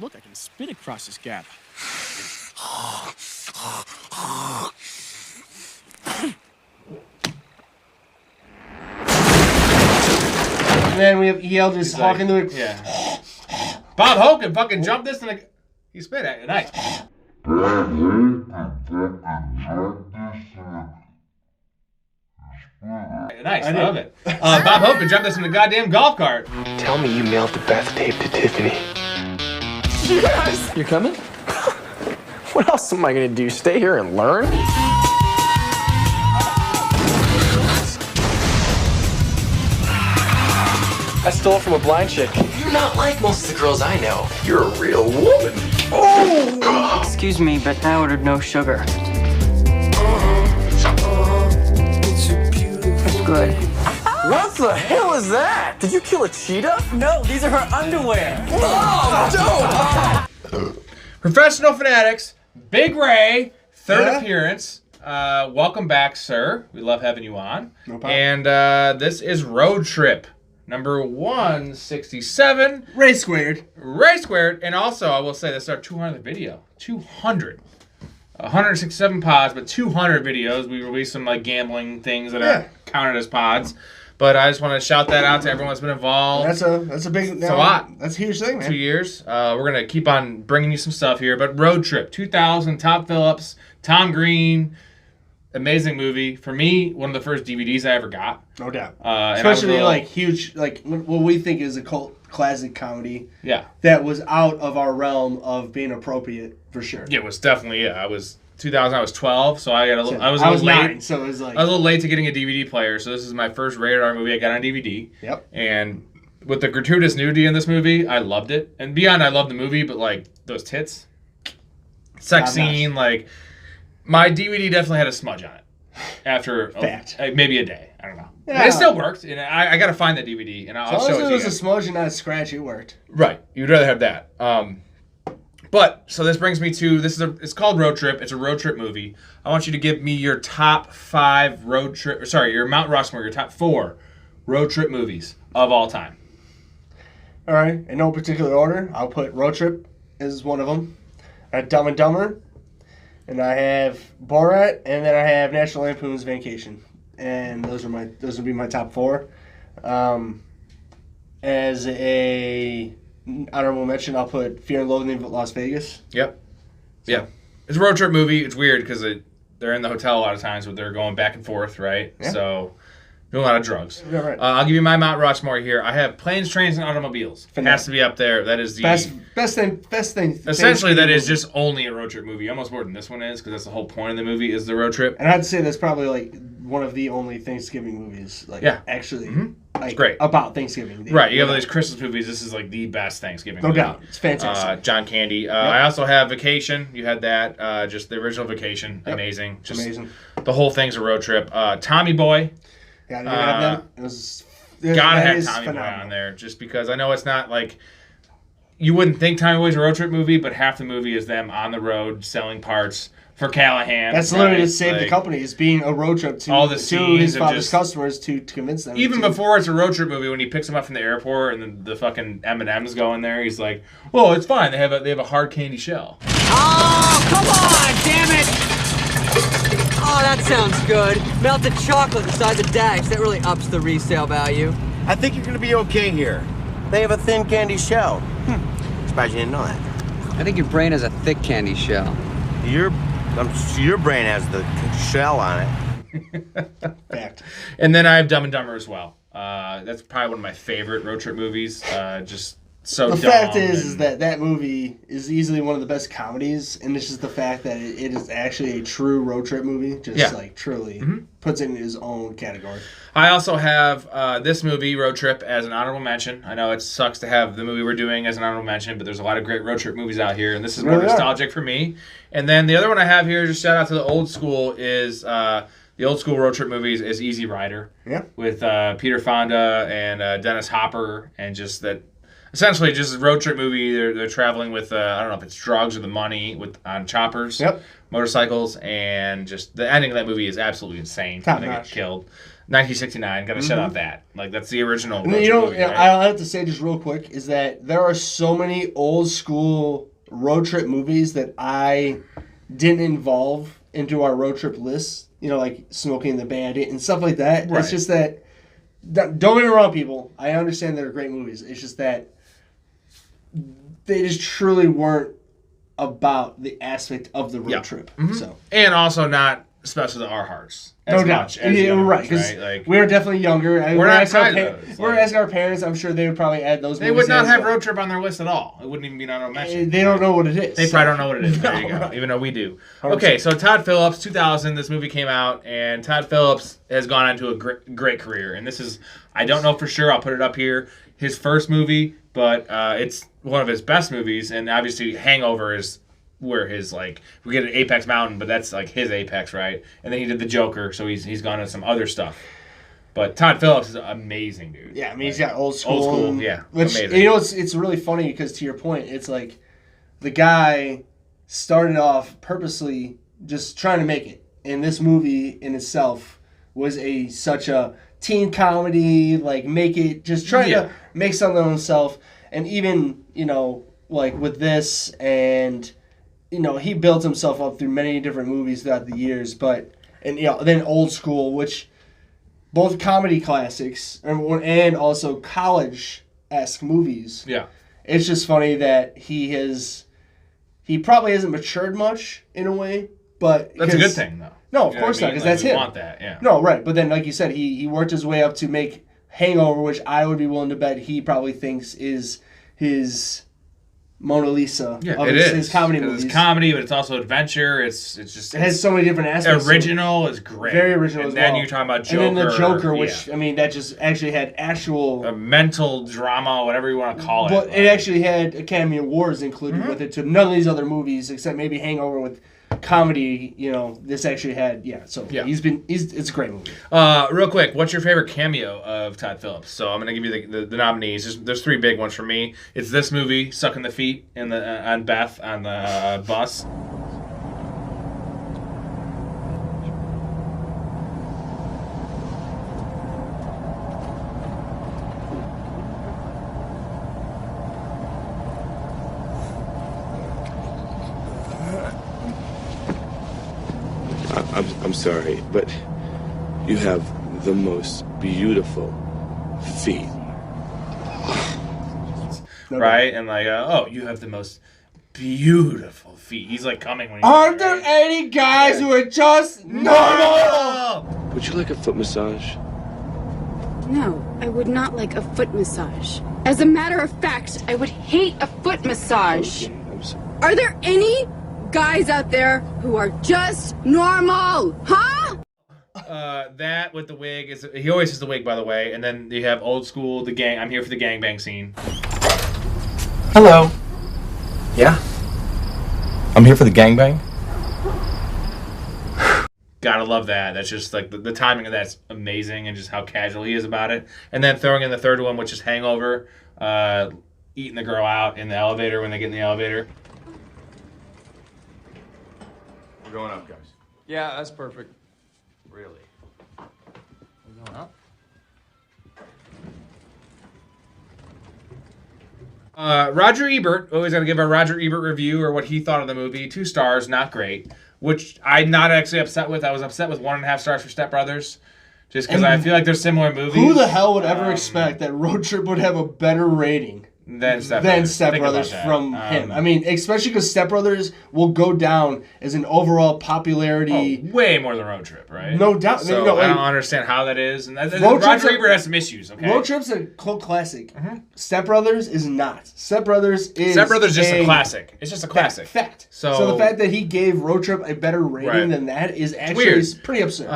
Look, I can spit across this gap. And then he yelled his hawk into it. Yeah. Bob Hogan fucking jumped this and he spit at it. Nice. Nice, I love it. Bob Hogan jumped this in a goddamn golf cart. Tell me you mailed the Beth tape to Tiffany. Yes! You're coming? What else am I gonna do? Stay here and learn? I stole it from a blind chick. You're not like most of the girls I know. You're a real woman. Oh! Excuse me, but I ordered no sugar. It's good. What the hell is that? Did you kill a cheetah? No, these are her underwear. Oh, Professional Fanatics, Big Ray, third appearance. Welcome back, sir. We love having you on. No problem. And this is Road Trip, number 167. Ray Squared. Ray Squared. And also, I will say, this is our 200th video. 200. 167 pods, but 200 videos. We released some like gambling things that are counted as pods. But I just want to shout that out to everyone that's been involved. That's a big. It's a lot. That's a huge thing, man. 2 years. We're gonna keep on bringing you some stuff here. But Road Trip 2000, Todd Phillips, Tom Green, amazing movie. For me, one of the first DVDs I ever got. No doubt. And Especially like huge, like what we think is a cult classic comedy. Yeah. That was out of our realm of being appropriate for sure. Yeah, it was definitely. I was 2000. I was 12, so I got a little. I was late. 9, so it was like I was a little late to getting a DVD player. So this is my first rated R movie I got on DVD. Yep. And with the gratuitous nudity in this movie, I loved it. And beyond, I loved the movie, but like those tits, sex scene, like my DVD definitely had a smudge on it after maybe a day. I don't know. Yeah. It still worked, and I got to find that DVD, and I'll show it to you. As long as it was a smudge and not a scratch, it worked. Right. You'd rather have that. But so this brings me to it's called Road Trip. It's a road trip movie. I want you to give me your top 5 road trip. Sorry, your Mount Rushmore. Your top 4 road trip movies of all time. All right, in no particular order. I'll put Road Trip as one of them. I have Dumb and Dumber, and I have Borat, and then I have National Lampoon's Vacation, and those would be my top 4. As a honorable mention, I'll put Fear and Loathing in Las Vegas. Yep. Yeah. It's a road trip movie. It's weird because they're in the hotel a lot of times, but they're going back and forth, right? Yeah. So, doing a lot of drugs. Yeah, right. I'll give you my Mount Rushmore here. I have Planes, Trains, and Automobiles. It has to be up there. That is the... Best thing. Essentially, that is just only a road trip movie. Almost more than this one is, because that's the whole point of the movie is the road trip. And I have to say that's probably like one of the only Thanksgiving movies, actually... Mm-hmm. It's great. About Thanksgiving. Right, you have all these Christmas movies. This is like the best Thanksgiving movie. No doubt. It's fantastic. John Candy. I also have Vacation. You had that. Just the original Vacation. Yep. Amazing. Just amazing. The whole thing's a road trip. Tommy Boy. Yeah, have them. Gotta have Tommy Boy on there. Just because I know it's not like... You wouldn't think Tommy Boy's a road trip movie, but half the movie is them on the road selling parts for Callahan. That's literally to save the company, is being a road trip to his father's customers to convince them. Even before it's a road trip movie, when he picks them up from the airport and then the fucking M&M's go in there, he's like, "Oh, it's fine. They have a hard candy shell." Oh, come on, damn it! Oh, that sounds good. Melted chocolate inside the dags. That really ups the resale value. I think you're gonna be okay here. They have a thin candy shell. Surprised you didn't know that. I think your brain has a thick candy shell. Your brain has the shell on it. Fact. And then I have Dumb and Dumber as well. That's probably one of my favorite road trip movies. Just so dumb. The fact is that movie is easily one of the best comedies, and it's just the fact that it is actually a true road trip movie. Just like truly puts it in his own category. I also have this movie, Road Trip, as an honorable mention. I know it sucks to have the movie we're doing as an honorable mention, but there's a lot of great road trip movies out here, and this is more nostalgic for me. And then the other one I have here, just shout out to the old school, is the old school road trip movies is Easy Rider. Yeah. With Peter Fonda and Dennis Hopper, and just that. Essentially, just a road trip movie. They're traveling with I don't know if it's drugs or the money on choppers, motorcycles, and just the ending of that movie is absolutely insane. Top they notch. get killed. 1969. Got to shut out that. Like, that's the original. And then, movie, right? I'll have to say just real quick is that there are so many old school road trip movies that I didn't involve into our road trip list. You know, like Smoking the Bandit and stuff like that. Right. It's just that, don't get me wrong, people. I understand they're great movies. It's just that they just truly weren't about the aspect of the road trip. So, and also not special to our hearts as no doubt. much as Yeah, yours, right. Because right? Like, we're definitely younger. We're not tied to those. We're asking our parents. I'm sure they would probably add those. They movies would not as have well. road trip on their list at all. It wouldn't even be on mention. They don't know what it is. They probably don't know what it is. There you No, go. right. Even though we do. 100%. Okay, so Todd Phillips, 2000, this movie came out, and Todd Phillips has gone on to a great career. And this is, I don't know for sure, I'll put it up here, his first movie, but it's one of his best movies. And obviously, Hangover is where his, like, we get an Apex Mountain, but that's like his Apex, right? And then he did The Joker, so he's gone into some other stuff. But Todd Phillips is amazing, dude. Yeah, I mean, he's got old school. Old school, yeah. Which, amazing. you know, it's really funny because to your point, it's like the guy started off purposely just trying to make it. And this movie in itself was such a teen comedy, like make it, just trying to make something of himself. And even, you know, like with this and, you know, he built himself up through many different movies throughout the years. But, and, you know, then Old School, which both comedy classics and also college-esque movies. Yeah. It's just funny that he probably hasn't matured much in a way, but That's a good thing, though. No, of You know course what I not, mean? because Like, that's we him. want that, yeah. No, right, but then like you said, he worked his way up to make Hangover, which I would be willing to bet he probably thinks is his Mona Lisa Yeah, of it his is. comedy 'Cause movies. It's comedy, but it's also adventure. It's just It has so many different aspects. original is great. Very original and as then well. you're talking about Joker. And then the Joker, which, yeah. I mean, that just actually had actual... a mental drama, whatever you want to call it. But like, it actually had Academy Awards included with it to none of these other movies except maybe Hangover with comedy. You know, this actually had it's a great movie. real quick, what's your favorite cameo of Todd Phillips? So I'm gonna give you the nominees. There's three big ones for me. It's this movie, Sucking the Feet, on Beth on the bus. I'm sorry, but you have the most beautiful feet. Right? And like, you have the most beautiful feet. He's like coming when he's Aren't there any guys who are just normal? Would you like a foot massage? No, I would not like a foot massage. As a matter of fact, I would hate a foot massage. Okay, I'm sorry. Are there any guys out there who are just normal? Huh? That with the wig he always has the wig, by the way. And then you have Old School, the gang. I'm here for the gangbang scene. Hello. Yeah? I'm here for the gangbang? Gotta love that. That's just like the timing of that's amazing, and just how casual he is about it. And then throwing in the third one, which is Hangover, eating the girl out in the elevator when they get in the elevator. We're going up, guys. Yeah, that's perfect. Really? We're going up. Roger Ebert, always got to give a Roger Ebert review or what he thought of the movie. 2 stars, not great. Which I'm not actually upset with. I was upset with 1.5 stars for Step Brothers. Just because I feel like they're similar movies. Who the hell would ever expect that Road Trip would have a better rating than Step than Brothers? Step Think Brothers about that. from him? I mean, especially because Step Brothers will go down as an overall popularity. Way more than Road Trip, right? No doubt. So No, I like, don't understand how that is. And Road Trip's Roger a- Ebert has some issues, okay? Road Trip's a cult classic. Step Brothers is not. Step Brothers is just a classic. It's just a classic. Fact. So- So the fact that he gave Road Trip a better rating Right. than that is actually weird. pretty absurd.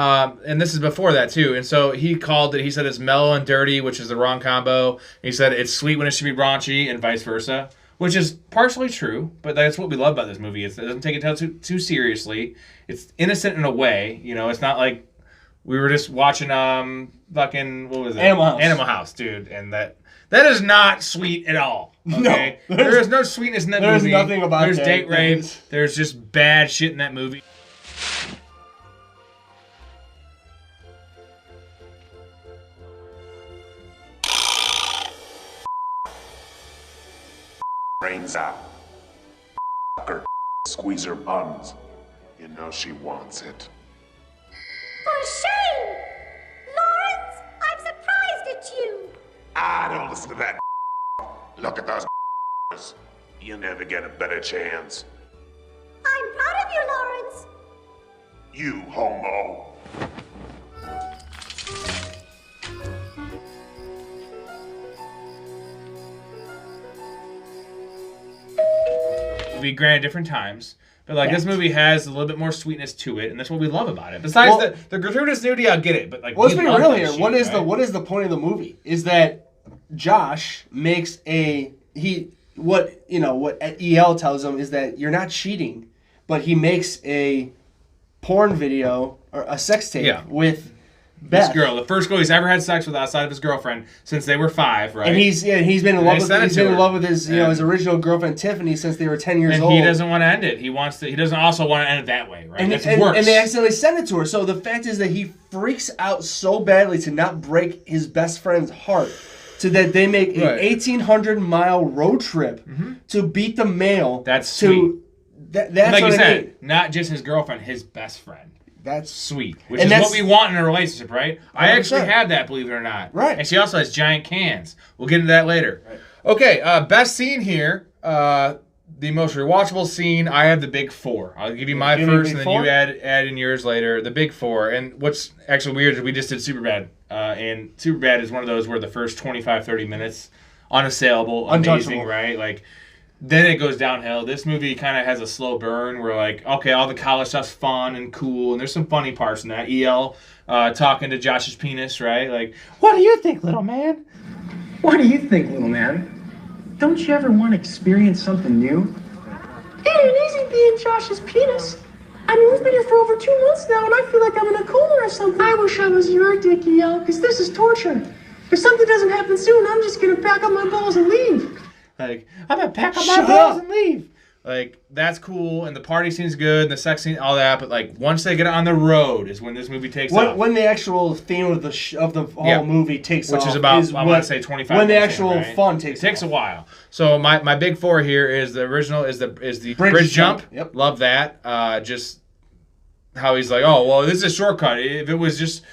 And this is before that, too. And so he said it's mellow and dirty, which is the wrong combo. He said it's sweet when it should be raunchy, and vice versa, which is partially true, but that's what we love about this movie. It doesn't take it too seriously. It's innocent in a way. You know, it's not like we were just watching fucking, what was it? Animal House. Animal House, dude. And that is not sweet at all. Okay? No. There is no sweetness in that There's movie. nothing about There's that. date rape. There's just bad shit in that movie. brains out. Her, squeeze her buns. You know she wants it. For shame! Lawrence, I'm surprised at you. Ah, don't listen to that. Look at those. You'll never get a better chance. I'm proud of you, Lawrence. You homo. We granted different times, but like this movie has a little bit more sweetness to it, and that's what we love about it. Besides the gratuitous nudity, I'll get it, but like let's be real here. Shit, what is right? what is the point of the movie? Is that Josh makes what EL tells him is that you're not cheating, but he makes a porn video or a sex tape with Beth. This girl, the first girl he's ever had sex with outside of his girlfriend since they were 5, right? And he's been in love with his his original girlfriend Tiffany since they were 10 years old. And he doesn't want to end it. He doesn't also want to end it that way, right? And, That's and they accidentally send it to her. So the fact is that he freaks out so badly to not break his best friend's heart, so that they make an 1,800-mile road trip to beat the mail. That's sweet. That's like what you I said, mean. not just his girlfriend, his best friend. That's sweet, which is what we want in a relationship, right? 100%. I actually have that, believe it or not. Right. And she also has giant cans. We'll get into that later. Right. Okay, best scene here. The most rewatchable scene. I have the big 4. I'll give you my first, and then you add in yours later. The big 4. And what's actually weird is we just did Superbad. And Superbad is one of those where the first 25, 30 minutes, unassailable, amazing, right? Like, then it goes downhill. This movie kind of has a slow burn where, like, okay, all the college stuff's fun and cool, and there's some funny parts in that. EL talking to Josh's penis, right? Like, what do you think, little man? What do you think, little man? Don't you ever want to experience something new? It ain't easy being Josh's penis. I mean, we've been here for over 2 months now, and I feel like I'm in a coma or something. I wish I was your dick, EL, because this is torture. If something doesn't happen soon, I'm just going to pack up my balls and leave. Like, I'm going to pack up my balls and leave. Like, that's cool, and the party scene's good, and the sex scene, all that, but, like, once they get on the road is when this movie takes off. When the actual theme of the whole movie takes off. Which is about, I want to say, 25 minutes. When the actual in, right? fun takes off. It takes a while. So my big 4 here is the original, is the bridge jump. Yep. Love that. Just how he's like, oh, well, this is a shortcut. If it was easy,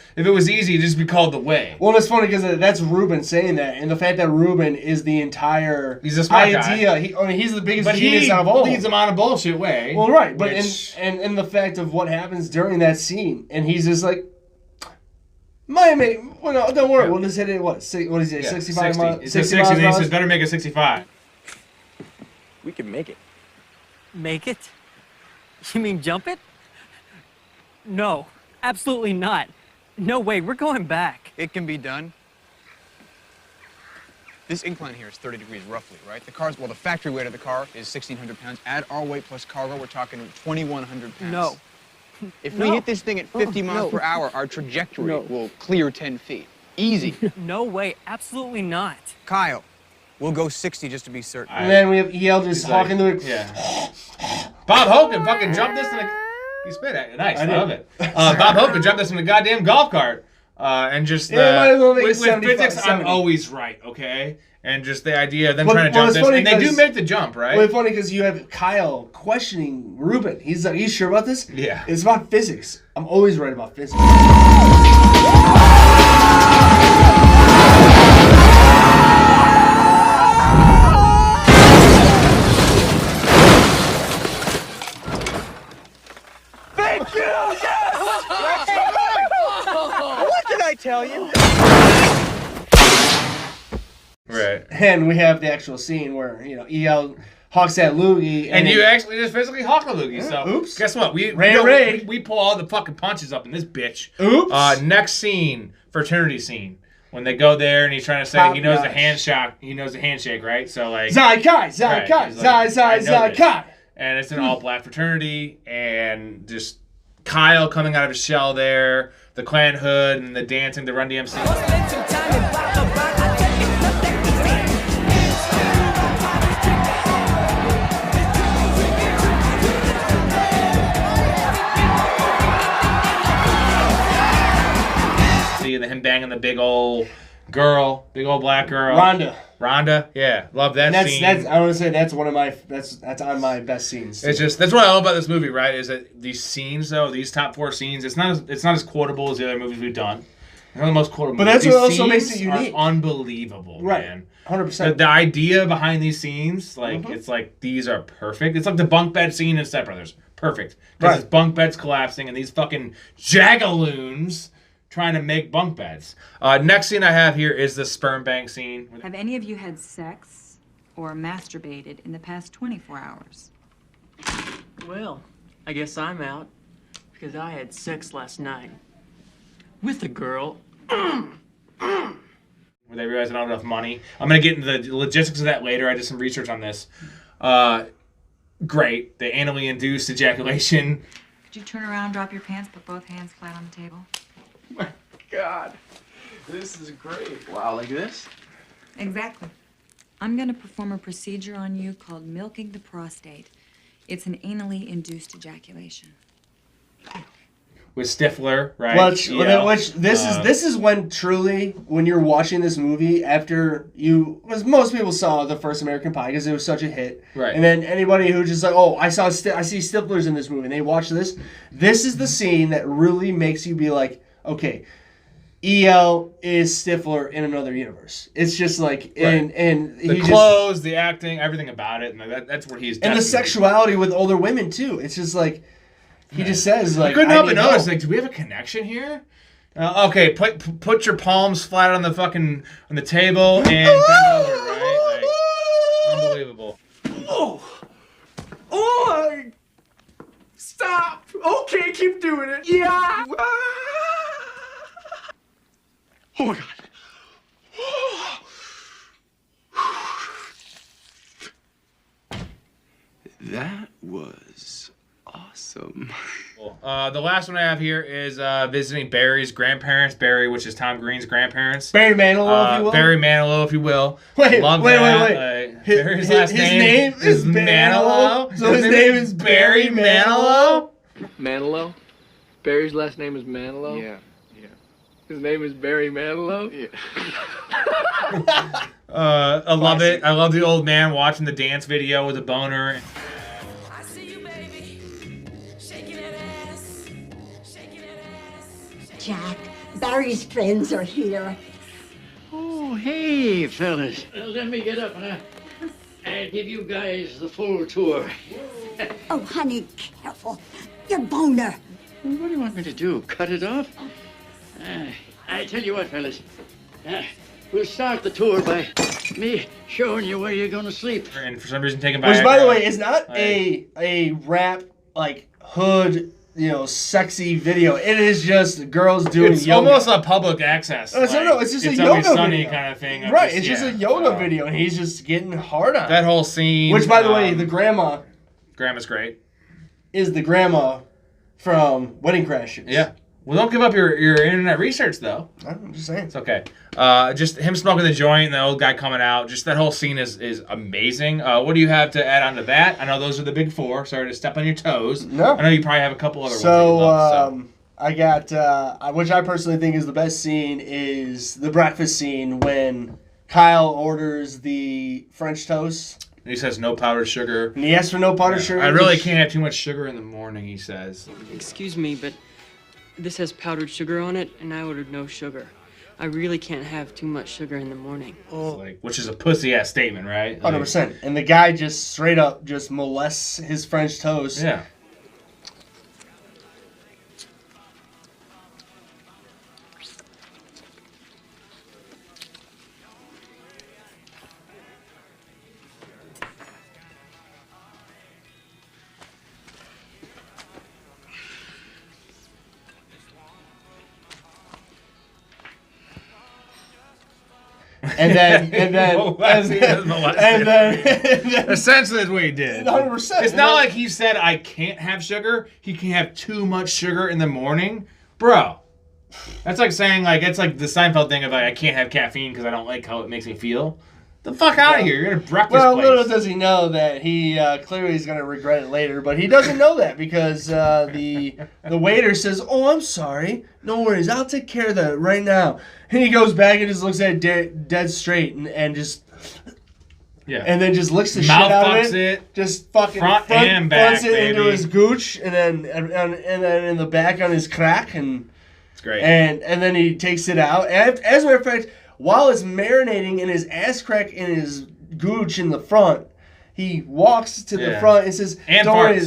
it'd just be called the way. Well, it's funny because that's Ruben saying that, and the fact that Ruben is the entire he's a smart idea. Guy. He's the biggest genius out of all. He leads them on a bullshit way. Well, right, but and the fact of what happens during that scene, and he's just like, Miami, well, no, don't worry, we'll just hit it. What is he? 65 miles. It's 60, and he says better make it 65. We can make it. Make it? You mean jump it? No, absolutely not. No way, we're going back. It can be done. This incline here is 30 degrees roughly, right? The factory weight of the car is 1,600 pounds. Add our weight plus cargo, we're talking 2,100 pounds. No. If we hit this thing at 50 miles per hour, our trajectory will clear 10 feet. Easy. No way, absolutely not. Kyle, we'll go 60 just to be certain. And then we have EL just talking to it. Yeah. Bob Hogan fucking jumped this in the... You spit at it. Nice. I love it. Bob Hope could jump this in a goddamn golf cart. And just with physics, I'm always right, okay? And just the idea of them trying to jump this. And they do make the jump, right? Well, it's funny because you have Kyle questioning Ruben. He's like, are you sure about this? Yeah. It's about physics. I'm always right about physics. Thank you! Yes! What did I tell you? Right. And we have the actual scene where, EL hawks at Loogie. And you actually just physically hawk a Loogie. So, oops. Guess what? We pull all the fucking punches up in this bitch. Oops. Next scene, fraternity scene. When they go there and he's trying to say he knows the handshake, right? So, like... Zai Kai! And it's an all-black fraternity, and just Kyle coming out of his shell there, the Klan hood, and the dancing, the Run DMC. See him banging the big old Girl, big old black girl. Rhonda, yeah, love that scene. That's I want to say that's one of my that's on my best scenes. It's just that's what I love about this movie, right? Is that these scenes though, these top 4 scenes, it's not as quotable as the other movies we've done. They're not the most quotable. But that's these what also makes it scenes unique. are unbelievable, Right. man. 100%. The idea behind these scenes, like it's like these are perfect. It's like the bunk bed scene in Step Brothers, perfect. Because it's bunk beds collapsing and these fucking jagaloons trying to make bunk beds. Next scene I have here is the sperm bank scene. Have any of you had sex or masturbated in the past 24 hours? Well, I guess I'm out because I had sex last night with a girl. Where they realize I don't have enough money. I'm going to get into the logistics of that later. I did some research on this. Great. The anally induced ejaculation. Could you turn around, drop your pants, put both hands flat on the table? My God. This is great. Wow, like this? Exactly. I'm going to perform a procedure on you called milking the prostate. It's an anally induced ejaculation. With Stifler, right? Which this is when truly when you're watching this movie after because most people saw the first American Pie because it was such a hit, right? And then anybody who just like, oh, I see Stiflers in this movie, and they watch this. This is the scene that really makes you be like, okay, EL is Stifler in another universe. It's just like and the clothes, the acting, everything about it, and that's what he's. And the sexuality with older women too. It's just like. He just says, like, I couldn't help but notice, like, do we have a connection here? Okay, put your palms flat on the table and bend over, right? Like, unbelievable. Oh! Stop! Okay, keep doing it. Yeah! Oh my God. That was awesome. The last one I have here is visiting Barry's grandparents. Barry, which is Tom Green's grandparents. Barry Manilow, if you will. Barry Manilow, if you will. Wait. Barry's last name is Manilow. So his name is Barry Manilow? Manilow? Barry's last name is Manilow? Yeah. His name is Barry Manilow? Yeah. I love it. I love the old man watching the dance video with a boner. Jack, Barry's friends are here. Oh, hey, fellas. Let me get up and give you guys the full tour. Oh, honey, careful. Your boner. What do you want me to do? Cut it off? I tell you what, fellas. We'll start the tour by me showing you where you're going to sleep. And for some reason taken by... Which, by the way, is not a rap, like, hood... sexy video. It is just girls doing it's yoga. Almost a public access. No, it's just a yoga sunny video. kind of thing. Right, it's just a yoga video, and he's just getting hard on. That whole scene. Which, by the way, the grandma's great. Is the grandma from Wedding Crashers. Yeah. Well, don't give up your internet research, though. I'm just saying. It's okay. Just him smoking the joint and the old guy coming out. Just that whole scene is amazing. What do you have to add on to that? I know those are the big 4. Sorry to step on your toes. No. I know you probably have a couple other ones that you you love. I got, which I personally think is the best scene, is the breakfast scene when Kyle orders the French toast. He says no powdered sugar. And he asks for no powdered sugar. I really can't have too much sugar in the morning, he says. Excuse me, but this has powdered sugar on it, and I ordered no sugar. I really can't have too much sugar in the morning. Which is a pussy-ass statement, right? 100%. And the guy just straight up just molests his French toast. Yeah. And then essentially that's what he did. 100%. It's not like he said I can't have sugar. He can have too much sugar in the morning, bro. That's like saying it's like the Seinfeld thing of I can't have caffeine because I don't like how it makes me feel. The fuck out of here! You're in a breakfast Well, place. little does he know that he clearly is going to regret it later, but he doesn't know that because the waiter says, "Oh, I'm sorry. No worries. I'll take care of that right now." And he goes back and just looks at it dead straight and just. Yeah. And then just licks the shit Mouth out fucks of it. Just fucking front and back, fronts it baby. into his gooch, and then in the back on his crack, and it's great. And then he takes it out. And as a matter of fact, while it's marinating in his ass crack in his gooch in the front, he walks to the front and says, And "Don't worry."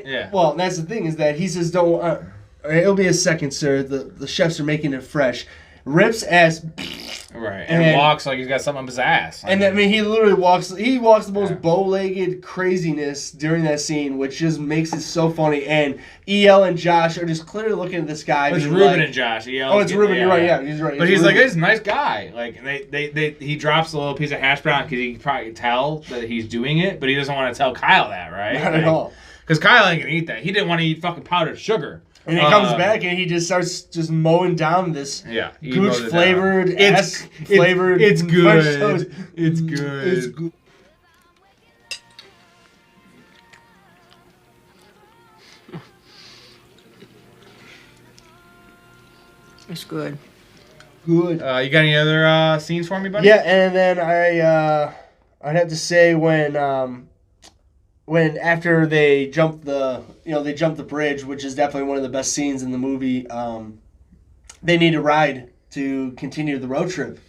Yeah. Well, that's the thing is that he says, "Don't. It'll be a second, sir. The chefs are making it fresh." Rips ass. Right, and walks like he's got something up his ass. And I mean, he literally walks. He walks the most bow-legged craziness during that scene, which just makes it so funny. And El and Josh are just clearly looking at this guy. It's being Ruben like, and Josh. Oh, it's Ruben. You're right. Yeah, he's right. But It's he's like, Ruben. he's a nice guy. Like, he drops a little piece of hash brown because he can probably tell that he's doing it, but he doesn't want to tell Kyle that, right? Not at all. Because Kyle ain't gonna eat that. He didn't want to eat fucking powdered sugar. And he comes back and he just starts just mowing down this gooch flavored ass flavored. It's French good. toast. It's good. It's good. It's good. Good. You got any other scenes for me, buddy? Yeah, and then I'd have to say when after they jump the bridge, which is definitely one of the best scenes in the movie, they need a ride to continue the road trip.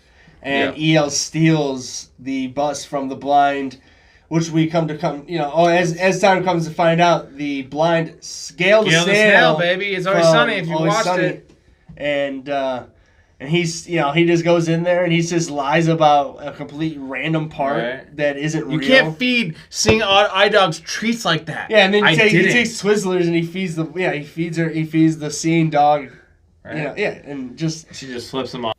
And EL steals the bus from the blind, which we as time comes to find out, the blind Gale the Snail, baby. It's Always Sunny if you watched it. And he's, he just goes in there and he just lies about a complete random part that isn't real. You can't feed seeing iDogs treats like that. Yeah, and then he takes Twizzlers and he feeds he feeds the seeing dog. Right. And just she just flips him off.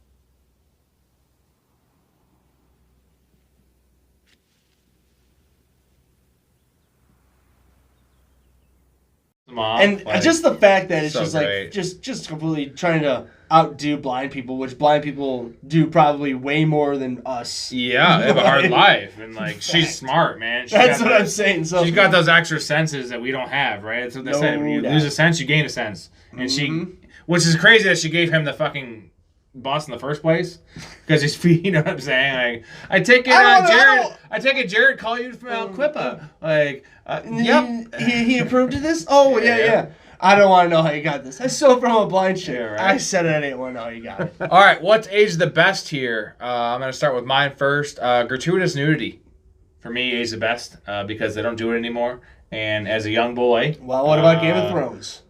And just the fact that it's so just great. like just completely trying to outdo blind people, which blind people do probably way more than us. Yeah, they have a hard life, and like she's smart, man. That's what I'm saying. So she's got those extra senses that we don't have, right? That's what they say. When you lose a sense, you gain a sense, and which is crazy that she gave him the fucking bus in the first place, because he's, you know what I'm saying? Like, I take it, Jared called you from Alquipa. Like, yep, he approved of this. Oh yeah. I don't want to know how you got this. I stole from a blind chick. right. I said it. I didn't want to know how you got it. All right, what's aged the best here? I'm going to start with mine first. Gratuitous nudity. For me, aged the best because they don't do it anymore. And as a young boy... Well, what about Game of Thrones?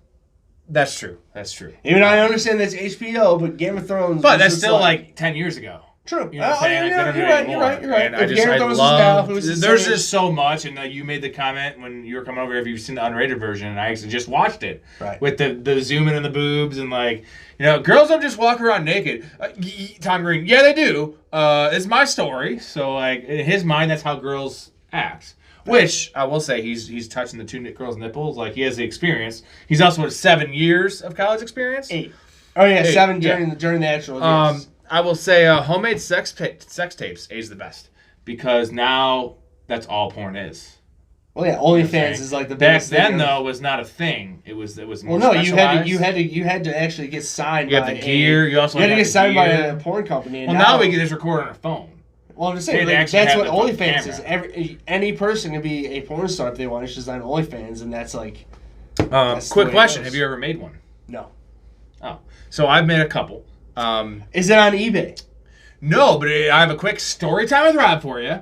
That's true. That's true. Even I understand that's HBO, but Game of Thrones... But that's still like 10 years ago. True. You know what I'm saying? You're right. And I love... There's just so much, and you made the comment when you were coming over, if you've seen the unrated version, and I actually just watched it. Right. With the zooming in the boobs, and like, girls don't just walk around naked. Tom Green, yeah, they do. It's my story. So, like, in his mind, that's how girls act. Which, I will say, he's touching the two girls' nipples. Like, he has the experience. He's also had 7 years of college experience. 8. Oh, yeah, 8. 7 during the actual years. I will say homemade sex tapes age the best, because now that's all porn is. Well, yeah, OnlyFans is like the biggest back then thing. though was not a thing. It was more. Well, no, specialized. you had to actually get signed. You have the gear. You also had to get signed by gear. a porn company. And now we can just record on our phone. Well, I'm just saying that's what OnlyFans is. Any person can be a porn star if they want. It's just on OnlyFans, and that's like. Quick question: have you ever made one? No. Oh, so I've made a couple. Is it on eBay? No, but I have a quick story time with Rob for you.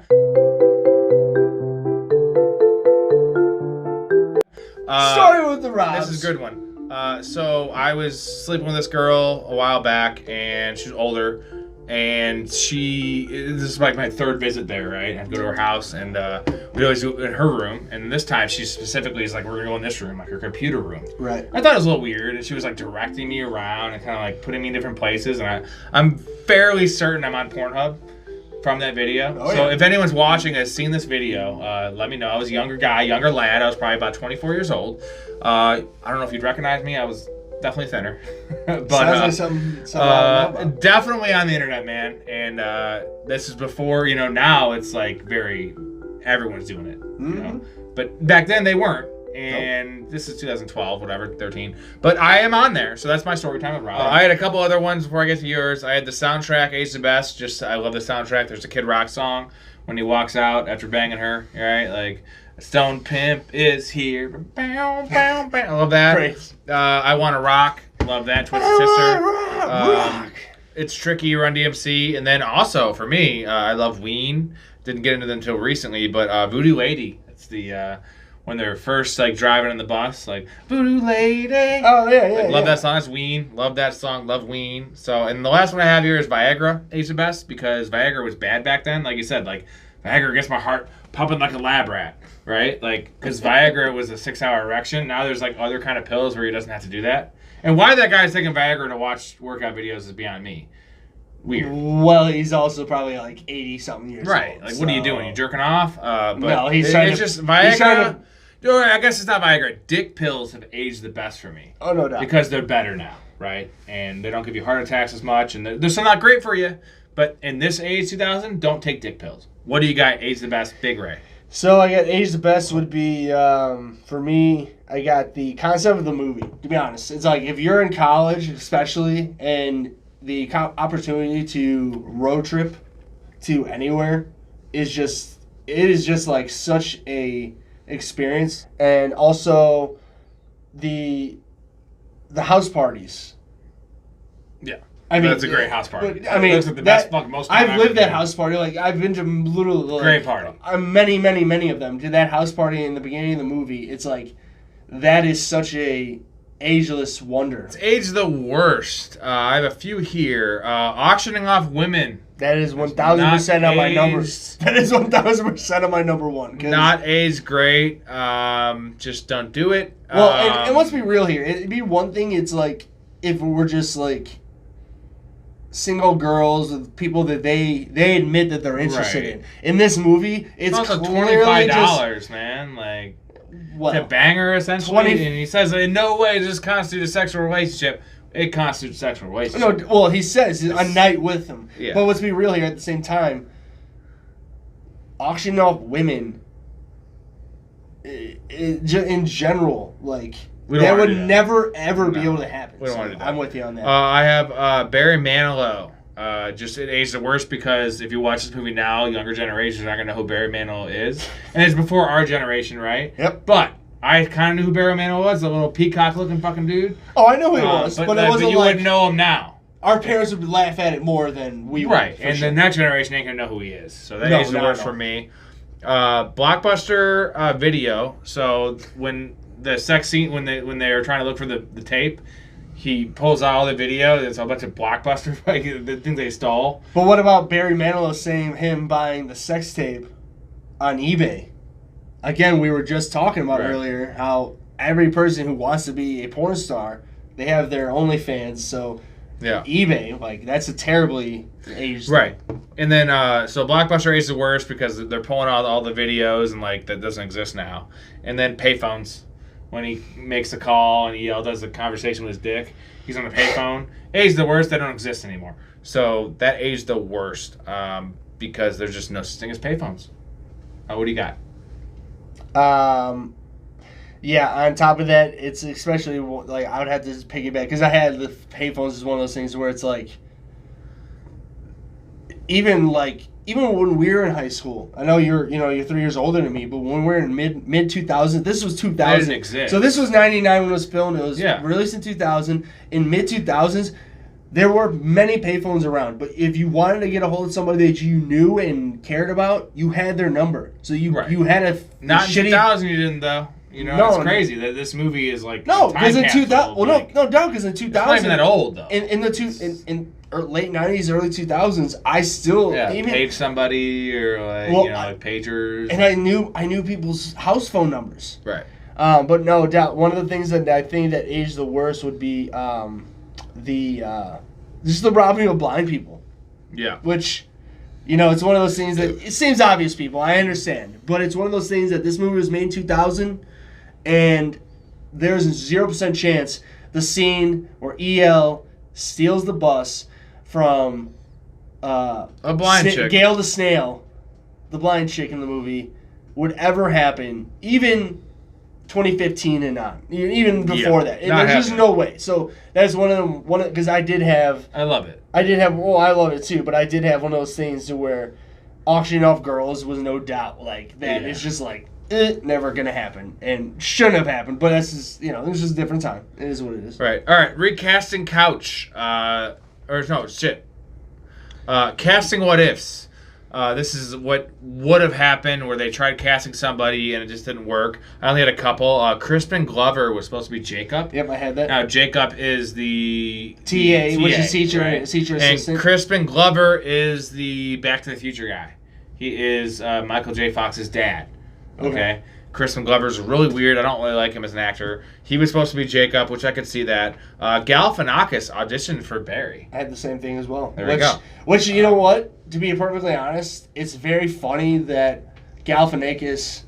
Story with the Robs. This is a good one. So I was sleeping with this girl a while back, and she was older, and this is like my 3rd visit there, right? I'd go to her house, and we always do it in her room, and this time she specifically is like, we're gonna go in this room, like her computer room. Right. I thought it was a little weird, and she was like directing me around and kind of like putting me in different places, and I'm fairly certain I'm on Pornhub from that video. So if anyone's watching has seen this video, let me know. I was a younger lad. I was probably about 24 years old. I don't know if you'd recognize me. I was definitely thinner. But Sounds like something I don't know about. definitely on the internet, man. And this is before, now it's like everyone's doing it. You know? But back then they weren't. And this is 2012, whatever, 13. But I am on there, so that's my story time with Rob. I had a couple other ones before I get to yours. I had the soundtrack, Age the Best. I love the soundtrack. There's a Kid Rock song when he walks out after banging her, right? Like, Stone Pimp is here. Bow, bow, bow. I love that. Great. I Want to Rock. Love that. Twisted Sister. Rock. It's Tricky, Run DMC. And then also, for me, I love Ween. Didn't get into them until recently, but Voodoo Lady. It's the... when they're first driving in the bus, like Voodoo Lady. Oh yeah. Love that song. It's Ween. Love that song. Love Ween. So, and the last one I have here is Viagra. Age the Best, because Viagra was bad back then. Like you said, Viagra gets my heart pumping like a lab rat, right? Because Viagra was a 6-hour erection. Now there's other kind of pills where he doesn't have to do that. And why that guy's taking Viagra to watch workout videos is beyond me. Weird. Well, he's also probably 80-something years right. old. What are you doing? You jerking off? But no, he's trying to. Just Viagra. I guess it's not Viagra. Dick pills have aged the best for me. Oh, no doubt. Because they're better now, right? And they don't give you heart attacks as much, and they're still not great for you. But in this age, 2000, don't take dick pills. What do you got? Age the best, Big Ray. So I got age the best would be for me. I got the concept of the movie. To be honest, it's if you're in college, especially, and the opportunity to road trip to anywhere is just such a experience. And also the house parties. Yeah. I mean, that's a great house party. But, I mean, that's the best fucking most I've lived that house party. I've been to literally great party. Many, many, many of them. Did that house party in the beginning of the movie. It's that is such a ageless wonder. It's aged the worst. I have a few here. Auctioning off women. That is 1,000% on my number. That is 1,000% on my number one. Not aged great. Just don't do it. Well, and let's be real here. It'd be one thing. It's if we're just single girls with people that they admit that they're interested in. In this movie, it's also clearly $25, man. To bang her essentially, and he says in no way does this constitute a sexual relationship. It constitutes a sexual relationship. No, well, he says a night with him. Yeah. But let's be real here. At the same time, auctioning off women, in general, that would never ever be able to happen. We don't want to do that. I'm with you on that. I have Barry Manilow. It aged the worst because if you watch this movie now, younger generations are not going to know who Barry Manilow is. And it's before our generation, right? Yep. But I kind of knew who Barry Manilow was, the little peacock-looking fucking dude. Oh, I know who he was, but it wasn't you wouldn't know him now. Our parents would laugh at it more than we would. Right, and the next generation ain't going to know who he is. So that aged the worst for me. Blockbuster Video. So when the sex scene, when they were trying to look for the tape, he pulls out all the video. There's a bunch of Blockbuster, the things they stole. But what about Barry Manilow saying him buying the sex tape on eBay? Again, we were just talking about earlier how every person who wants to be a porn star, they have their OnlyFans. So eBay, that's a terribly aged thing. And then so Blockbuster aged the worst because they're pulling out all the videos and that doesn't exist now. And then payphones. When he makes a call and he does a conversation with his dick, he's on a payphone. Aged the worst. They don't exist anymore. So that aged the worst because there's just no such thing as payphones. What do you got? Yeah, on top of that, it's especially I would have to piggyback because I had the payphones is one of those things where it's even when we were in high school, I know you're 3 years older than me, but when we were in mid 2000s, this was 2000. That didn't exist. So this was 99 when it was filmed. It was released in 2000. In mid 2000s, there were many payphones around, but if you wanted to get a hold of somebody that you knew and cared about, you had their number. So you had a not shitty. In 2000 you didn't though. It's crazy that this movie is no, because in 2000. Well, no doubt because in 2000. It's not even that old though. In late 90s, early 2000s, I still page somebody or pagers. And I knew people's house phone numbers. Right. But no doubt, one of the things that I think that aged the worst would be just the robbing of blind people. Yeah. Which, it's one of those things that it seems obvious, people. I understand, but it's one of those things that this movie was made in 2000, and there's a 0% chance the scene where EL steals the bus from a blind chick, Gail the Snail, the blind chick in the movie, would ever happen, even 2015 and on, even before that. There's just no way. So that's one of them. Because I love it. Well, I love it too. But I did have one of those things to where auctioning off girls was no doubt like that. Yeah. It's just like never gonna happen and shouldn't have happened. But that's just it's just a different time. It is what it is. Right. All right. Recasting couch. Casting what ifs. This is what would have happened where they tried casting somebody and it just didn't work. I only had a couple. Crispin Glover was supposed to be Jacob. Yep, I had that. Now, Jacob is the TA, which is teacher assistant. And Crispin Glover is the Back to the Future guy. He is Michael J. Fox's dad. Okay. Crispin Glover's really weird. I don't really like him as an actor. He was supposed to be Jacob, which I could see that. Galifianakis auditioned for Barry. I had the same thing as well. There we go. Which, you know what? To be perfectly honest, it's very funny that Galifianakis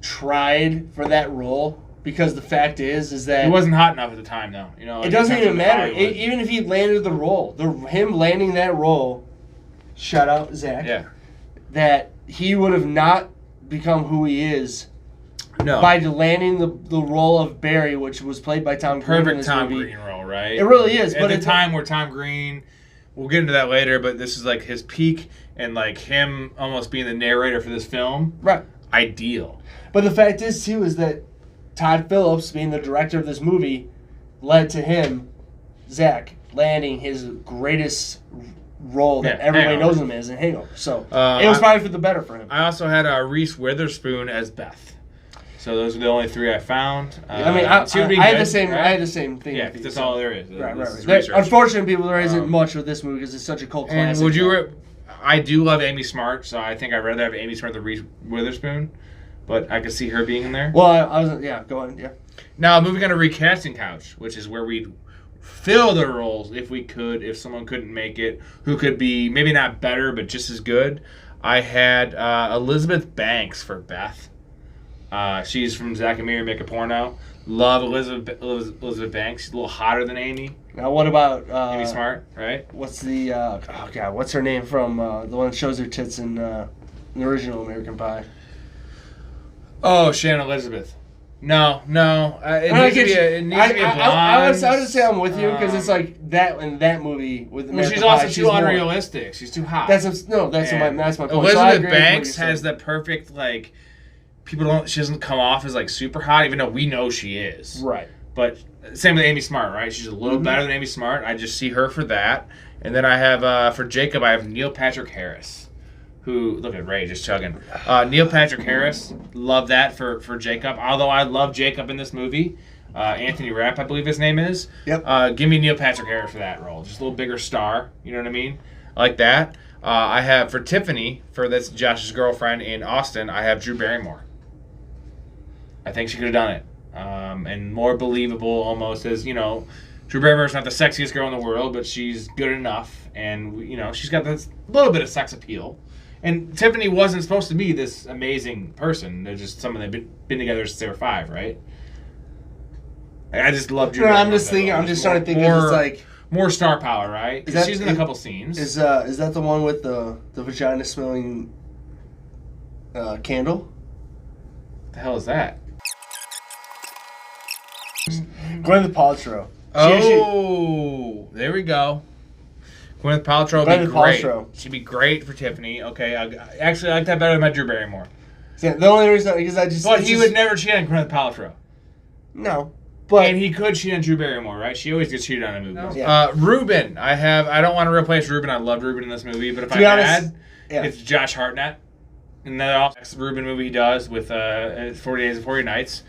tried for that role because the fact is that he wasn't hot enough at the time, though. It doesn't even matter. Even if he landed the role, him landing that role, shout out Zach. Yeah. That he would have not become who he is. No. By landing the role of Barry, which was played by Tom Green. Perfect Tom Green role, right? It really is. At the time where Tom Green, we'll get into that later, but this is like his peak and like him almost being the narrator for this film. Right. Ideal. But the fact is, too, is that Todd Phillips, being the director of this movie, led to him, Zach, landing his greatest role that everybody knows him as in Hangover. So it was probably for the better for him. I also had Reese Witherspoon as Beth. So those are the only three I found. I had the same. Right? I had the same thing. Yeah, that's all there is. Right. Unfortunately, people, there isn't much with this movie because it's such a cult classic. And would you? I do love Amy Smart, so I think I'd rather have Amy Smart than Reese Witherspoon, but I could see her being in there. Well, I was. Yeah, go on. Yeah. Now moving on to recasting couch, which is where we'd fill the roles if we could, if someone couldn't make it, who could be maybe not better but just as good. I had Elizabeth Banks for Beth. She's from Zack and Miri Make a Porno. Love Elizabeth Banks. She's a little hotter than Amy. Now, what about Amy Smart? Right? What's the what's her name from the one that shows her tits in the original American Pie? Oh, Shannon Elizabeth. No. It needs to be a blonde. I would say I'm with you because it's like that in that movie with. Well, she's also too unrealistic. She's too hot. That's my point. Elizabeth Banks has the perfect like. She doesn't come off as like super hot, even though we know she is. Right. But same with Amy Smart, right? She's a little better than Amy Smart. I just see her for that. And then I have for Jacob, I have Neil Patrick Harris, who look at Ray just chugging. Neil Patrick Harris, love that for Jacob. Although I love Jacob in this movie. Anthony Rapp, I believe his name is. Yep. Give me Neil Patrick Harris for that role. Just a little bigger star. You know what I mean? I like that. I have for Tiffany, that's Josh's girlfriend in Austin. I have Drew Barrymore. I think she could have done it. And more believable almost as, Drew Barrymore's not the sexiest girl in the world, but she's good enough. And, she's got this little bit of sex appeal. And Tiffany wasn't supposed to be this amazing person. They're just someone they've been together since they were 5, right? I just love Drew Barrymore. I'm just trying to think of it's like... More star power, right? Because she's in a couple scenes. Is that the one with the vagina-smelling candle? What the hell is that? Gwyneth Paltrow. There we go. Gwyneth Paltrow would be great. She'd be great for Tiffany. Okay, I like that better than my Drew Barrymore. Yeah, the only reason because I just. But he would never cheat on Gwyneth Paltrow. No, but and he could cheat on Drew Barrymore, right? She always gets cheated on in movies. No. Yeah. Ruben, I don't want to replace Ruben. I love Ruben in this movie, but if I had, it's Josh Hartnett. And that also Ruben movie he does with 40 Days and 40 Nights.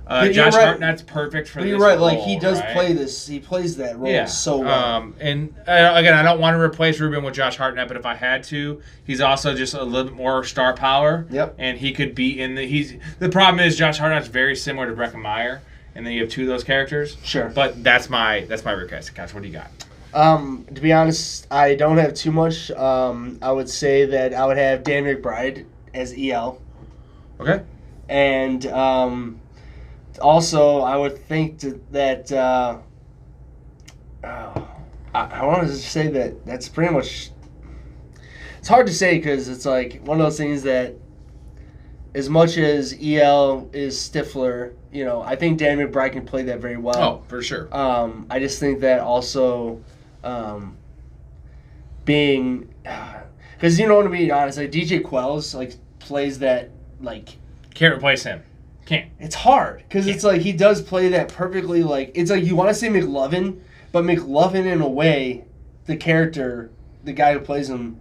Josh Hartnett's perfect for this role. You're right, like he does play this. He plays that role so well. And again, I don't want to replace Ruben with Josh Hartnett, but if I had to, he's also just a little bit more star power. Yep. And he could be in the problem is Josh Hartnett's very similar to Breckin-Meyer, and then you have two of those characters. Sure. But that's my recasting couch. What do you got? To be honest, I don't have too much. I would say that I would have Dan McBride as EL. Okay. And also, I would think that I wanted to say that that's pretty much. It's hard to say because it's like one of those things that, as much as EL is Stifler, you know, I think Danny McBride can play that very well. Oh, for sure. I just think that also being, because you know, to be honest, like DJ Quells like plays that like. Can't replace him. Can't. It's hard because it's like he does play that perfectly. Like it's like you want to say McLovin, but McLovin in a way, the character, the guy who plays him,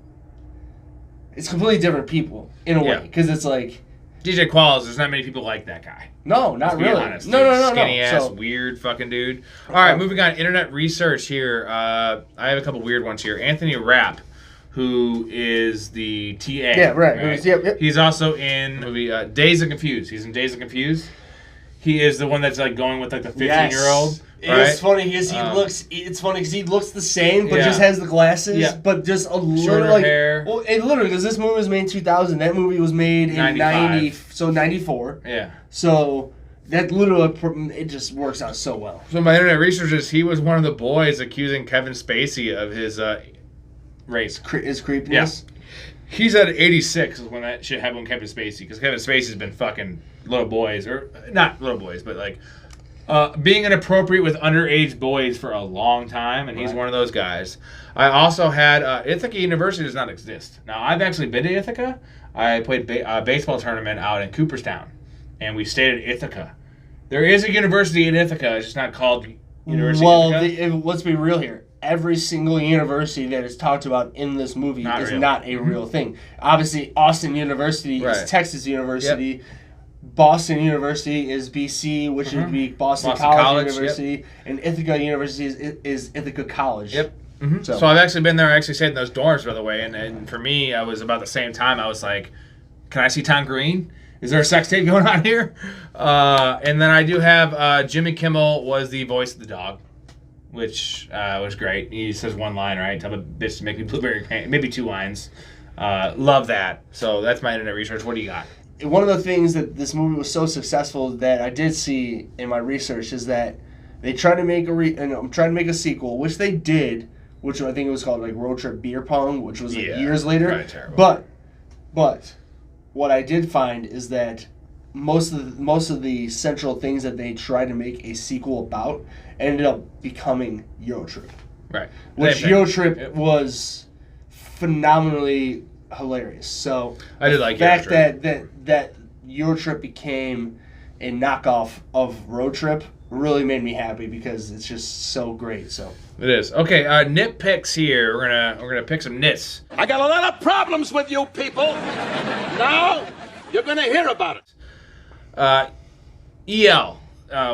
it's completely different people in a way because it's like DJ Qualls. There's not many people like that guy. No, not really. Honest, no. Skinny ass, weird fucking dude. All right, moving on. Internet research here. I have a couple weird ones here. Anthony Rapp, who is the TA. Yeah, right. Yep. He's also in the movie Days of Confused. He's in Days of Confused. He is the one that's like going with like the 15-year-old. Right? It's funny because he looks. It's funny because he looks the same, but just has the glasses, but just a little shorter like hair. Well, and literally because this movie was made in 2000. That movie was made in 90, so 94. Yeah. So that literally it just works out so well. So my internet research is he was one of the boys accusing Kevin Spacey of his race. His creepiness. Yeah. He's at 86 is when that shit happened with Kevin Spacey because Kevin Spacey's been fucking little boys or not little boys but like. Being inappropriate with underage boys for a long time, and he's one of those guys. I also had Ithaca University does not exist. Now, I've actually been to Ithaca. I played a baseball tournament out in Cooperstown, and we stayed at Ithaca. There is a university in Ithaca. It's just not called University of Ithaca. Let's be real here. Every single university that is talked about in this movie is not a real thing. Obviously, Austin University is Texas University. Yep. Boston University is BC, which would be Boston College University, and Ithaca University is Ithaca College. Yep. So I've actually been there. I actually stayed in those dorms, by the way, and for me, I was about the same time. I was like, can I see Tom Green? Is there a sex tape going on here? And then I do have Jimmy Kimmel was the voice of the dog, which was great. He says one line, right? Tell the bitch to make me blueberry paint. Maybe 2 lines. Love that. So that's my internet research. What do you got? One of the things that this movie was so successful that I did see in my research is that they tried to make a sequel, which they did, which I think it was called like Road Trip Beer Pong, which was like years later. Right, terrible. But what I did find is that most of the central things that they tried to make a sequel about ended up becoming Euro Trip. Right. Which Euro Trip was phenomenally hilarious. So I did like the fact that Euro Trip became a knockoff of Road Trip really made me happy because it's just so great. So it is. Okay, nitpicks here. We're gonna pick some nits. I got a lot of problems with you people. Now you're gonna hear about it. EL,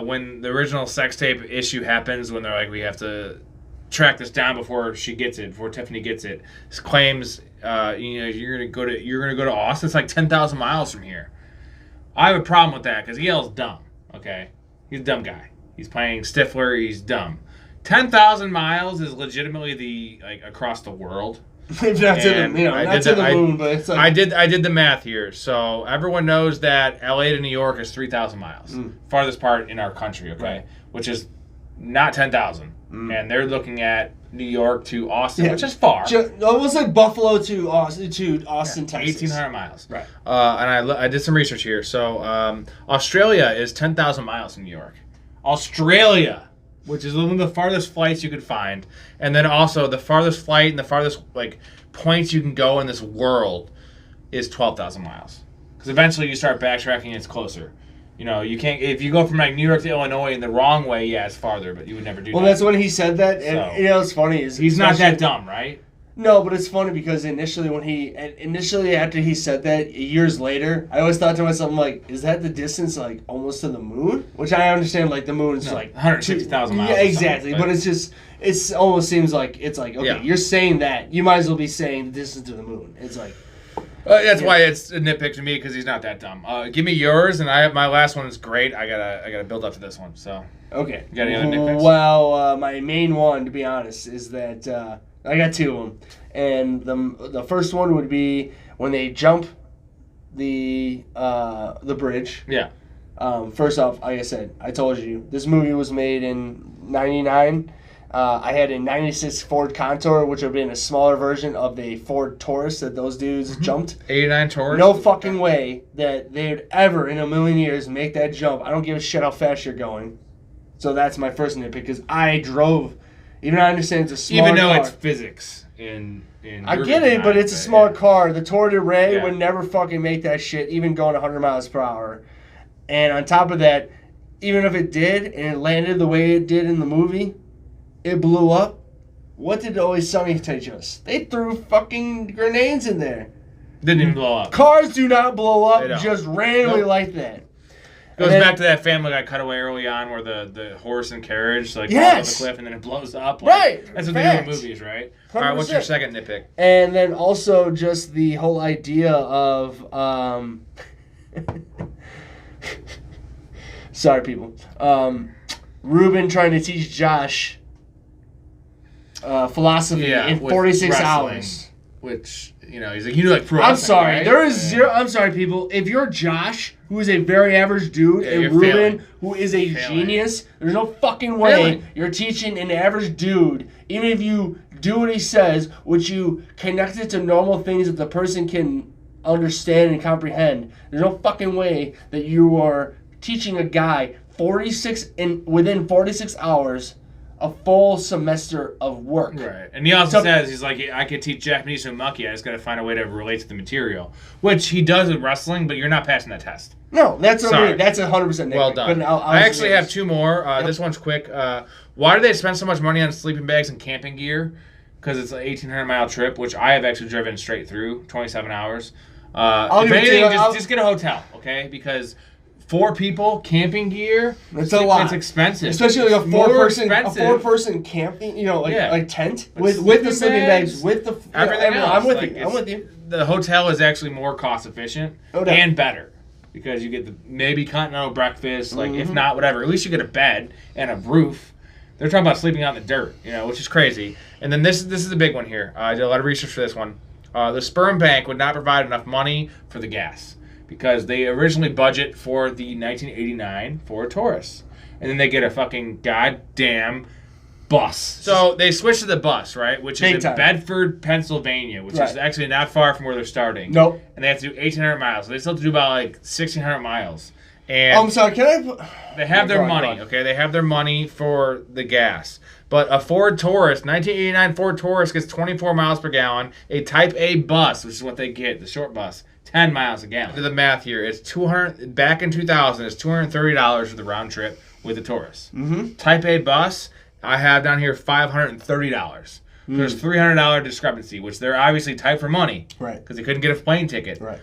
when the original sex tape issue happens, when they're like, we have to track this down before she gets it, before Tiffany gets it, claims you're gonna go to Austin. It's like 10,000 miles from here. I have a problem with that because EL's dumb. Okay, he's a dumb guy. He's playing Stifler. He's dumb. 10,000 miles is legitimately across the world. Not to the moon, but it's like... I did the math here. So everyone knows that LA to New York is 3,000 miles. Farthest part in our country, okay? Right. Which is not 10,000. And they're looking at New York to Austin, which is far. Almost like Buffalo to Austin, Texas. 1,800 miles. Right. And I did some research here. So Australia is 10,000 miles from New York. Australia, which is one of the farthest flights you could find. And then also the farthest flight and the farthest points you can go in this world is 12,000 miles. Because eventually you start backtracking and it's closer. You know, you can't, if you go from New York to Illinois in the wrong way, it's farther, but you would never do that. Well, that's when he said that, and it's funny. He's not that dumb, right? No, but it's funny because initially after he said that, years later, I always thought to myself, I'm like, is that the distance, almost to the moon? Which I understand, the moon's 160,000 miles. Yeah, exactly, but it's just, it almost seems like, okay, you're saying that, you might as well be saying the distance to the moon. It's like... that's why it's a nitpick to me because he's not that dumb. Give me yours, and my last one is great. I gotta build up to this one. So okay. You got any other nitpicks? Well, my main one, to be honest, is that I got 2 of them, and the first one would be when they jump the bridge. Yeah. First off, like I said, I told you this movie was made in '99. I had a 96 Ford Contour, which would have been a smaller version of the Ford Taurus that those dudes jumped. 89 Taurus? No fucking way that they would ever in a million years make that jump. I don't give a shit how fast you're going. So that's my first nitpick, because I drove, even though I understand it's a small car. Even though it's physics in I get it, but it's a small car. The Tour de Ray would never fucking make that shit, even going 100 miles per hour. And on top of that, even if it did, and it landed the way it did in the movie, it blew up. What did Always Sunny teach us? They threw fucking grenades in there. Didn't even blow up. Cars do not blow up just randomly like that. Goes back to that Family Guy cutaway early on where the horse and carriage falls off the cliff and then it blows up. Right. That's what they do in movies, right? 100%. All right, what's your second nitpick? And then also just the whole idea of... sorry, people. Ruben trying to teach Josh philosophy in 46 hours. Which, he's like, you do like pro I'm wrestling, sorry. right? There is zero... I'm sorry, people. If you're Josh, who is a very average dude, and Ruben, failing. who is a genius, there's no fucking way you're teaching an average dude, even if you do what he says, which you connect it to normal things that the person can understand and comprehend, there's no fucking way that you are teaching a guy within 46 hours a full semester of work. Right. And he also says, he's like, I could teach Japanese to a monkey, I just got to find a way to relate to the material. Which he does with wrestling, but you're not passing that test. No, that's 100% negative. Well done. I actually have two more. This one's quick. Why do they spend so much money on sleeping bags and camping gear? Because it's an 1,800-mile trip, which I have actually driven straight through, 27 hours. If anything, just get a hotel, okay? Because 4 people, camping gear, it's a lot. It's expensive. Especially like a four-person camping, like tent with the sleeping bags, with the everything else. I'm with you. The hotel is actually more cost efficient and better because you get maybe continental breakfast, if not whatever. At least you get a bed and a roof. They're talking about sleeping out in the dirt, which is crazy. And then this is the big one here. I did a lot of research for this one. The sperm bank would not provide enough money for the gas, because they originally budget for the 1989 Ford Taurus. And then they get a fucking goddamn bus. So they switch to the bus, right? Which is in Bedford, Pennsylvania, which is actually not far from where they're starting. Nope. And they have to do 1,800 miles. So they still have to do about 1,600 miles. And I'm sorry, they have their money, okay? They have their money for the gas. But a Ford Taurus, 1989 Ford Taurus gets 24 miles per gallon. A Type A bus, which is what they get, the short bus, 10 miles a gallon. Do the math here. It's $200. Back in 2000, it's $230 for the round trip with the Taurus. Mm-hmm. Type A bus, I have down here $530. So there's $300 discrepancy, which they're obviously tight for money, right? Because they couldn't get a plane ticket, right?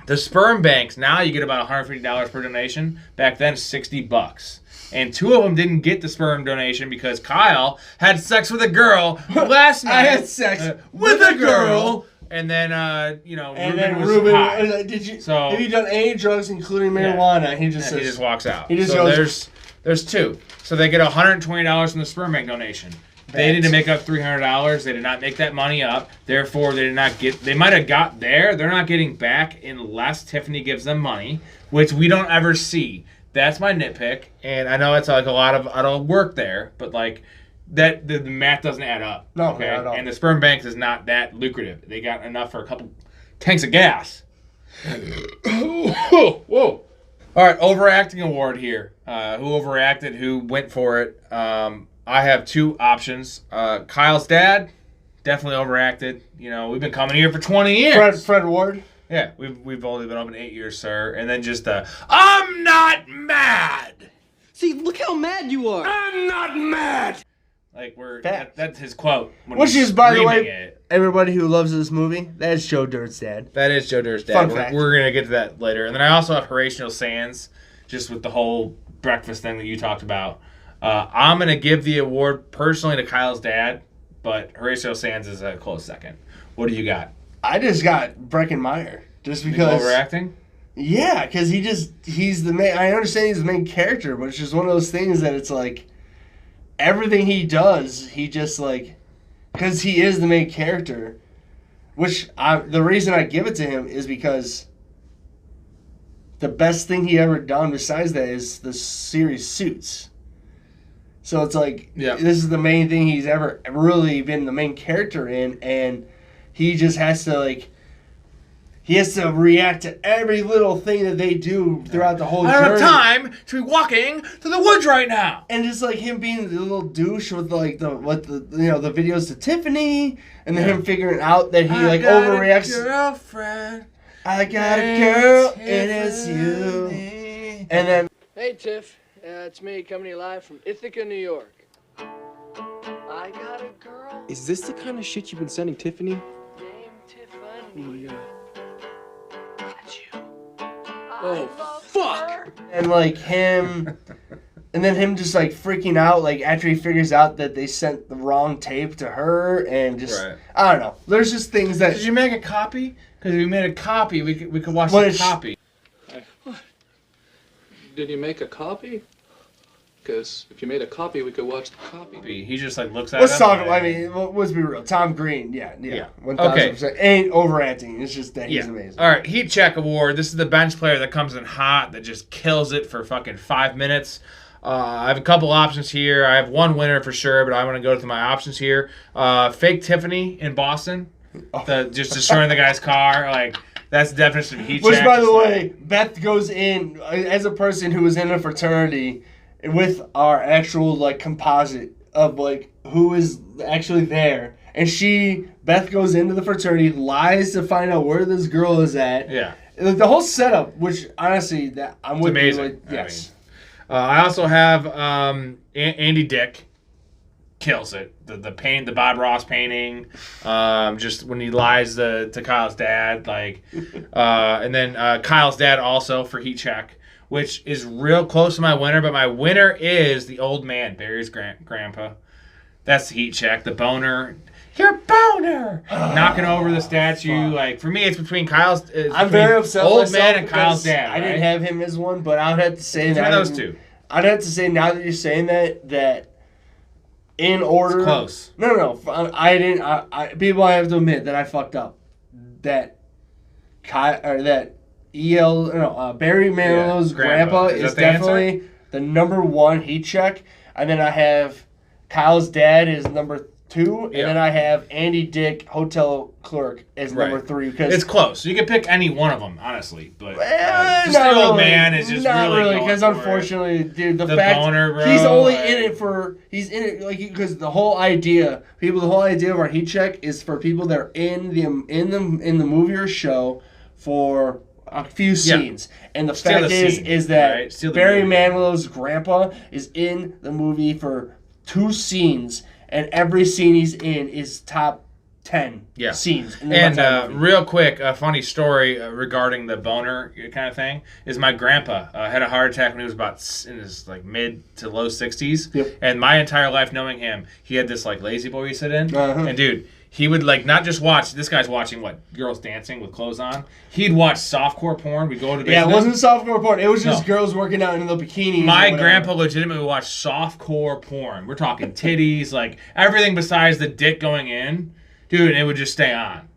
The sperm banks now you get about $150 per donation. Back then, $60. And 2 of them didn't get the sperm donation because Kyle had sex with a girl last night. I had sex with a girl. And then, Ruben high. have you done any drugs, including marijuana? He just says, he just walks out. He just goes, there's 2. So they get $120 from the sperm bank donation. They need to make up $300. They did not make that money up. Therefore, they did not get. They might have got there. They're not getting back unless Tiffany gives them money, which we don't ever see. That's my nitpick, and I know it's a lot of work there, but that the math doesn't add up. No, okay? not at all. And the sperm bank is not that lucrative. They got enough for a couple tanks of gas. Whoa! All right, overacting award here. Who overacted? Who went for it? I have 2 options. Kyle's dad definitely overacted. We've been coming here for 20 years. Fred Ward. Yeah, we've only been open 8 years, sir. And then just I'm not mad. See, look how mad you are. I'm not mad. That's his quote. Which is, by the way, everybody who loves this movie, that is Joe Dirt's dad. That is Joe Dirt's dad. Fun fact. We're gonna get to that later. And then I also have Horatio Sands, just with the whole breakfast thing that you talked about. I'm going to give the award personally to Kyle's dad, but Horatio Sands is a close second. What do you got? I just got Breckenmeyer. Just because... Overacting? Yeah, because he's the main... I understand he's the main character, but it's just one of those things that it's everything he does, he just because he is the main character, the reason I give it to him is because the best thing he ever done besides that is the series Suits. So it's like, Yeah. this is the main thing he's ever really been the main character in, and he just has to, like, he has to react to every little thing that they do throughout the whole journey. I don't have time to be walking to the woods right now. And just like him being the little douche with like the videos to Tiffany, and then him figuring out that he like overreacts. Girlfriend. I got a girl, it is you. And then Hey, Tiff. It's me coming to you live from Ithaca, New York. I got a girl. Is this the kind of shit you've been sending Tiffany? Tiffany. Oh, fuck! and like him. And then him just like freaking out like after he figures out that they sent the wrong tape to her, and just I don't know. There's just things that. Did you make a copy? Because if we made a copy, we could watch the copy. Did you make a copy? Because if you made a copy, we could watch the copy. He just like looks at Let's him. talk. I mean, let's be real. Tom Green, yeah, 1000%. Ain't overacting. It's just that he's amazing. All right, Heat Check Award. This is the bench player that comes in hot, that just kills it for fucking 5 minutes. I have a couple options here. I have one winner for sure, but I want to go through my options here. Fake Tiffany in Boston, just destroying the guy's car. Like, that's the definition of Heat Which, Check. by the way, Beth goes in as a person who was in a fraternity with our actual like composite of like who is actually there, and Beth goes into the fraternity, lies to find out where this girl is at. Yeah, the whole setup, which honestly, that I'm with amazing. you. Like, yes. I also have Andy Dick. Kills it. The Bob Ross painting, just when he lies to Kyle's dad, like, and then Kyle's dad also for Heat Check, which is real close to my winner, but my winner is the old man, Barry's grandpa. That's the Heat Check. The boner. You're boner! Knocking over the statue. Like, for me, it's between I'm very upset old man and Kyle's dad. I didn't have him as one, but I would have to say that those two. I'd have to say now that you're saying that in order. It's close. No. I didn't. People, I have to admit that I fucked up. That Barry Manilow's grandpa is definitely the number one Heat Check, and then I have Kyle's dad is number 2, and then I have Andy Dick, hotel clerk, as number 3. Because it's close. You can pick any one of them, honestly. But just not the old really. man is just not really because going for unfortunately, dude, the The fact boner, bro, he's only like- in it like because the whole idea of our Heat Check is for people that are in the movie or show for a few scenes, and the Steal fact the scene, is that right? Steal the Barry movie. Manilow's grandpa is in the movie for 2 scenes, and every scene he's in is top 10 scenes. In the entire movie. Real quick, a funny story regarding the boner kind of thing is my grandpa had a heart attack when he was about in his like mid to low 60s. Yep. And my entire life knowing him, he had this like lazy boy he sit in. Uh-huh. And dude, he would like not just watch, this guy's watching girls dancing with clothes on. He'd watch softcore porn. We'd go to the Yeah, it basement. wasn't softcore porn. It was just girls working out in the bikinis. My grandpa legitimately watched softcore porn. We're talking titties, like everything besides the dick going in. Dude, it would just stay on.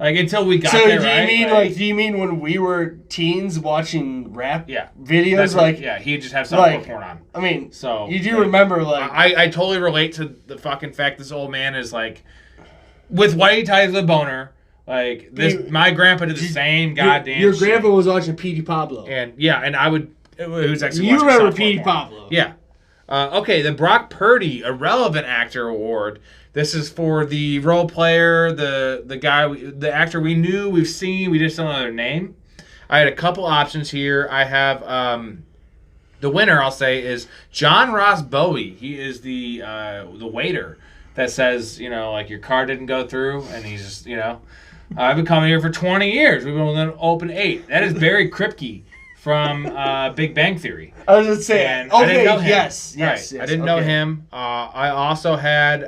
Like until we got there, right? Do you mean when we were teens watching rap videos? That's Like, he'd just have softcore like, porn on. I mean, so you do remember, like... I totally relate to the fucking fact this old man is like, with whitey ties with boner, like this. My grandpa did the same goddamn Your shit. grandpa was watching Petey Pablo. And I would. It was actually. You watching remember softcore Petey porn. Pablo? Yeah. Okay, the Brock Purdy Irrelevant Actor Award. This is for the role player, the guy, the actor we knew, we've seen, we just don't know their name. I had a couple options here. I have the winner. I'll say is John Ross Bowie. He is the waiter that says, like your car didn't go through, and he's just, I've been coming here for 20 years. We've only open 8. That is Barry Kripke from Big Bang Theory. I was just saying. And I didn't know him. Yes. I didn't know him. I also had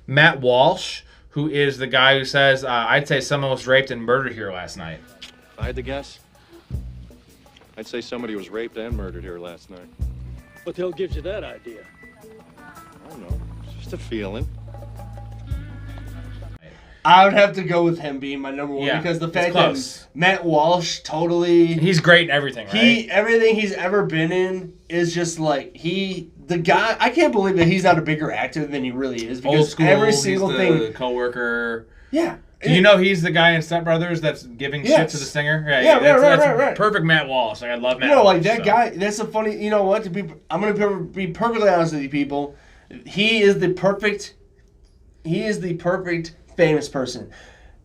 Matt Walsh, who is the guy who says, I'd say someone was raped and murdered here last night. If I had to guess, I'd say somebody was raped and murdered here last night. What the hell gives you that idea? I don't know. It's just a feeling. I would have to go with him being my number 1 Yeah, because the it's fact close. that Matt Walsh totally... He's great in everything, right? Everything he's ever been in is just like, the guy, I can't believe that he's not a bigger actor than he really is. Because Old school. every single he's thing. the coworker. Yeah. Do you know he's the guy in Step Brothers that's giving shit to the singer? Yeah, right. Perfect Matt Walsh. Like, I love Matt You know, Walsh. like that guy, that's a funny, you know what? I'm going to be perfectly honest with you people. He is the perfect famous person.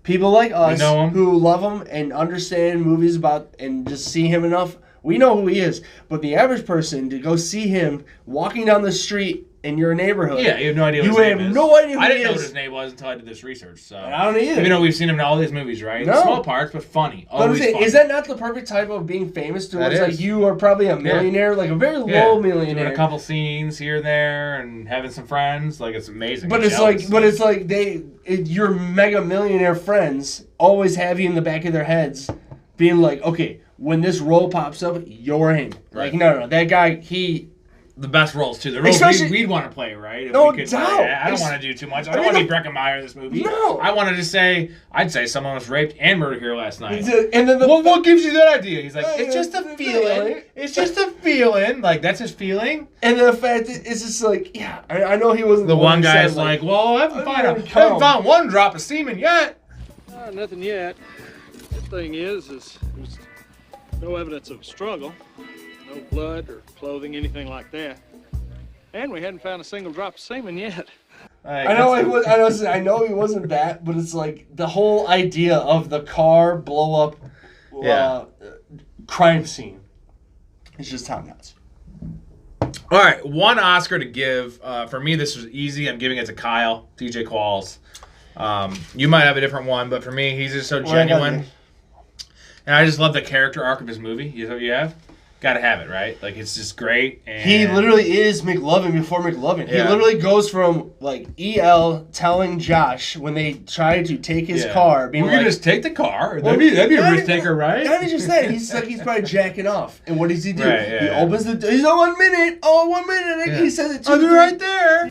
People like us who love him and understand movies about and just see him enough, we know who he is. But the average person, to go see him walking down the street in your neighborhood. Yeah, you have no idea what his name is. You have no idea who he is. I didn't know what his name was until I did this research. So I don't either. Even though we've seen him in all these movies, right? No. Small parts, but funny. Always funny. Is that not the perfect type of being famous? That It's like is. you are probably a millionaire, like a very low millionaire. Doing a couple scenes here and there and having some friends. Like, it's amazing. But it's like your mega millionaire friends always have you in the back of their heads being like, okay, when this role pops up, you're in. Right. Like, no, that guy, the best roles too. The roles we'd want to play, right? If No we could, doubt. I don't want to do too much. I don't want to be Breckenmeyer in this movie. No. I wanted to say, I'd say someone was raped and murdered here last night. And then what gives you that idea? He's like, it's just a feeling. It's just a feeling. Like, that's his feeling. And the fact that it's just like, yeah, I know he wasn't The one who guy's said, like, well, I haven't found one drop of semen yet. Nothing yet. The thing is there's no evidence of struggle. No blood or clothing, anything like that. And we hadn't found a single drop of semen yet. I know he wasn't that, but it's like the whole idea of the car blow up crime scene. It's just top notch. All right, one Oscar to give. For me, this was easy. I'm giving it to Kyle, DJ Qualls. You might have a different one, but for me, he's just so genuine. And I just love the character arc of his movie. You know what you have? Gotta have it, right? Like, it's just great. And he literally is McLovin before McLovin. Yeah. He literally goes from, like, EL telling Josh when they tried to take his car, being we like, can just take the car. That'd be a risk taker, right? Not even just that. He's like, he's probably jacking off. And what does he do? Right, yeah, he opens the door. He's on 1 minute. Oh, 1 minute. And he says it 2 I'll be right there.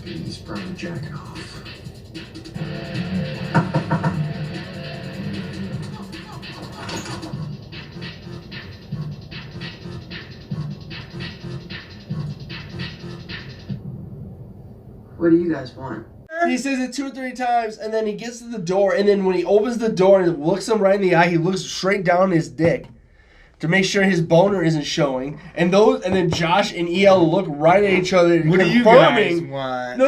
He's probably jacking off. What do you guys want? He says it 2 or 3 times, and then he gets to the door, and then when he opens the door and looks him right in the eye, he looks straight down his dick to make sure his boner isn't showing. And then Josh and EL look right at each other, What do you guys want?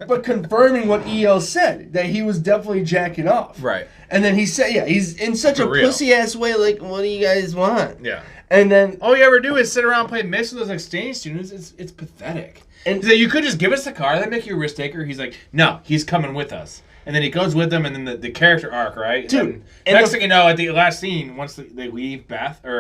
but confirming what EL said, that he was definitely jacking off. Right. And then he said, he's in such For a real. pussy ass way, like, what do you guys want? Yeah. And then all you ever do is sit around and play mix with those exchange students. It's pathetic. And he's like, you could just give us the car, that'd make you a risk taker. He's like, no, he's coming with us. And then he goes with them, and then the character arc, right? Dude, and next thing you know, at the last scene, once they leave Beth, in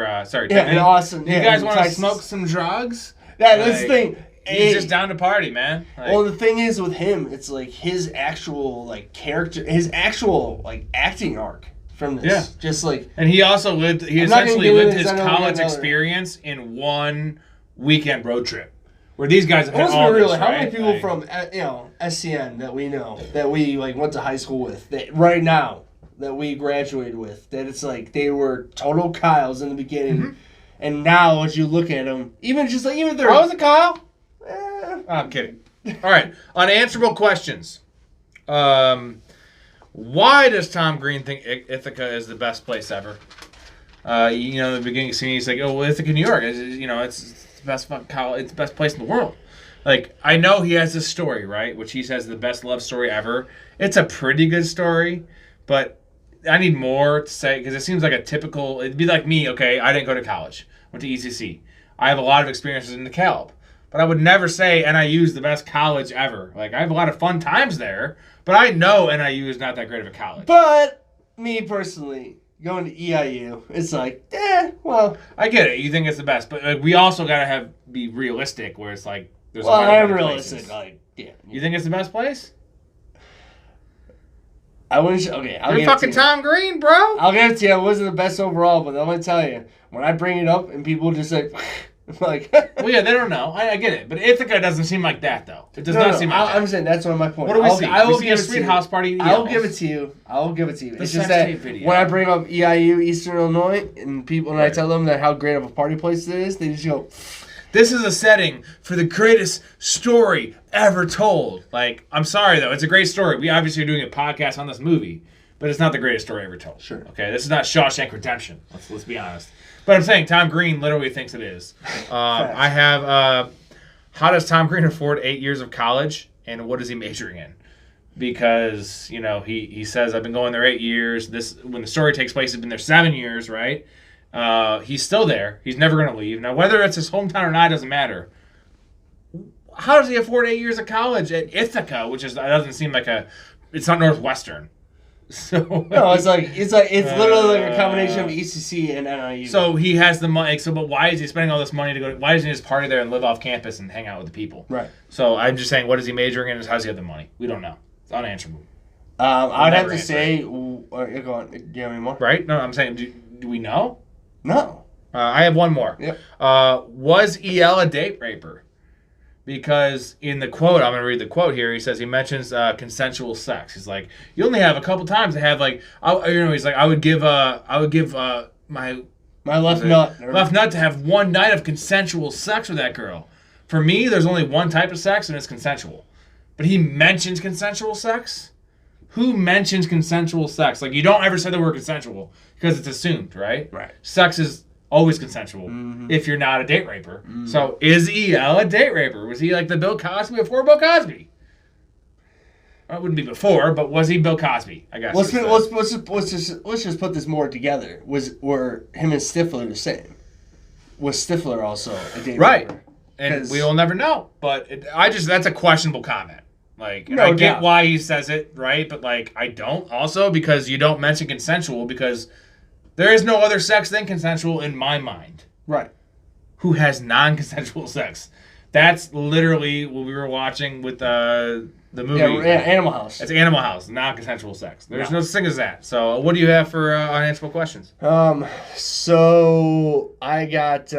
Austin. You guys want to smoke some drugs? Yeah, that's the thing. He's just down to party, man. Like, Well, the thing is with him, it's like his actual like character, his actual like acting arc from this. Yeah. Just like, and he also lived. He I'm not gonna essentially get lived into his this, I know we got college another- experience in one weekend road trip, where these guys have had let's be all real. this, How right? many people from SCN that we know that we like went to high school with that right now that we graduated with that it's like they were total Kyles in the beginning, and now as you look at them, even if they're I was a Kyle. I'm kidding. All right, unanswerable questions. Why does Tom Green think Ithaca is the best place ever? The beginning scene, he's like, "Oh, well, Ithaca, New York, it's the best college, it's the best place in the world." Like, I know he has this story, right, which he says is the best love story ever. It's a pretty good story, but I need more to say because it seems like a typical. It'd be like me. Okay, I didn't go to college. Went to ECC. I have a lot of experiences in DeKalb. But I would never say NIU is the best college ever. Like, I have a lot of fun times there, but I know NIU is not that great of a college. But me personally, going to EIU, it's like, well, I get it. You think it's the best, but like, we also gotta be realistic. Where it's like, there's. Well, a lot of I am better realistic. places. Like, yeah. You think it's the best place? I wouldn't. Okay, I'll You're give it to fucking you. Tom Green, bro. I'll give it to you. It wasn't the best overall, but I'm gonna tell you when I bring it up and people just like, Like, well, yeah, they don't know. I get it, but Ithaca doesn't seem like that though. It does not seem like that. I'm saying that's one of my points. What do we see? I will we see give a it sweet to house party. I'll give it to you. It's just that when I bring up EIU, Eastern Illinois, and people, and I tell them that how great of a party place it is, they just go, "This is a setting for the greatest story ever told." Like, I'm sorry though, it's a great story. We obviously are doing a podcast on this movie, but it's not the greatest story ever told. Sure. Okay, this is not Shawshank Redemption. Let's be honest. But I'm saying Tom Green literally thinks it is. I have. How does Tom Green afford 8 years of college, and what is he majoring in? Because he says I've been going there 8 years. When the story takes place, he's been there 7 years, right? He's still there. He's never going to leave. Now, whether it's his hometown or not doesn't matter. How does he afford 8 years of college at Ithaca, which doesn't seem like it's not Northwestern. So no, it's literally like a combination of ECC and NIU. So he has the money. But why is he spending all this money to go? Why doesn't he just party there and live off campus and hang out with the people? Right. So I'm just saying, what is he majoring in? How does he have the money? We don't know. It's unanswerable. I would have to say, go on. Do you have any more? Right? No, I'm saying, do we know? No. I have one more. Yep. Was EL a date raper? Because in the quote, I'm going to read the quote here. He says he mentions consensual sex. He's like, you only have a couple times to have he's like, I would give my left nut to have one night of consensual sex with that girl. For me, there's only one type of sex and it's consensual. But he mentions consensual sex. Who mentions consensual sex? Like, you don't ever say the word consensual because it's assumed, right? Right. Sex is always consensual if you're not a date raper. So is EL a date raper? Was he like the Bill Cosby before Bill Cosby? Well, it wouldn't be before, but was he Bill Cosby? I guess. Let's just put this more together. Were him and Stifler the same? Was Stifler also a date raper? And we will never know. But that's a questionable comment. Like, I get why he says it, right? But like, I don't also because you don't mention consensual because there is no other sex than consensual in my mind. Right. Who has non-consensual sex? That's literally what we were watching with the movie. Yeah, Animal House. It's Animal House, non-consensual sex. There's no such thing as that. So what do you have for unanswerable questions? So I got,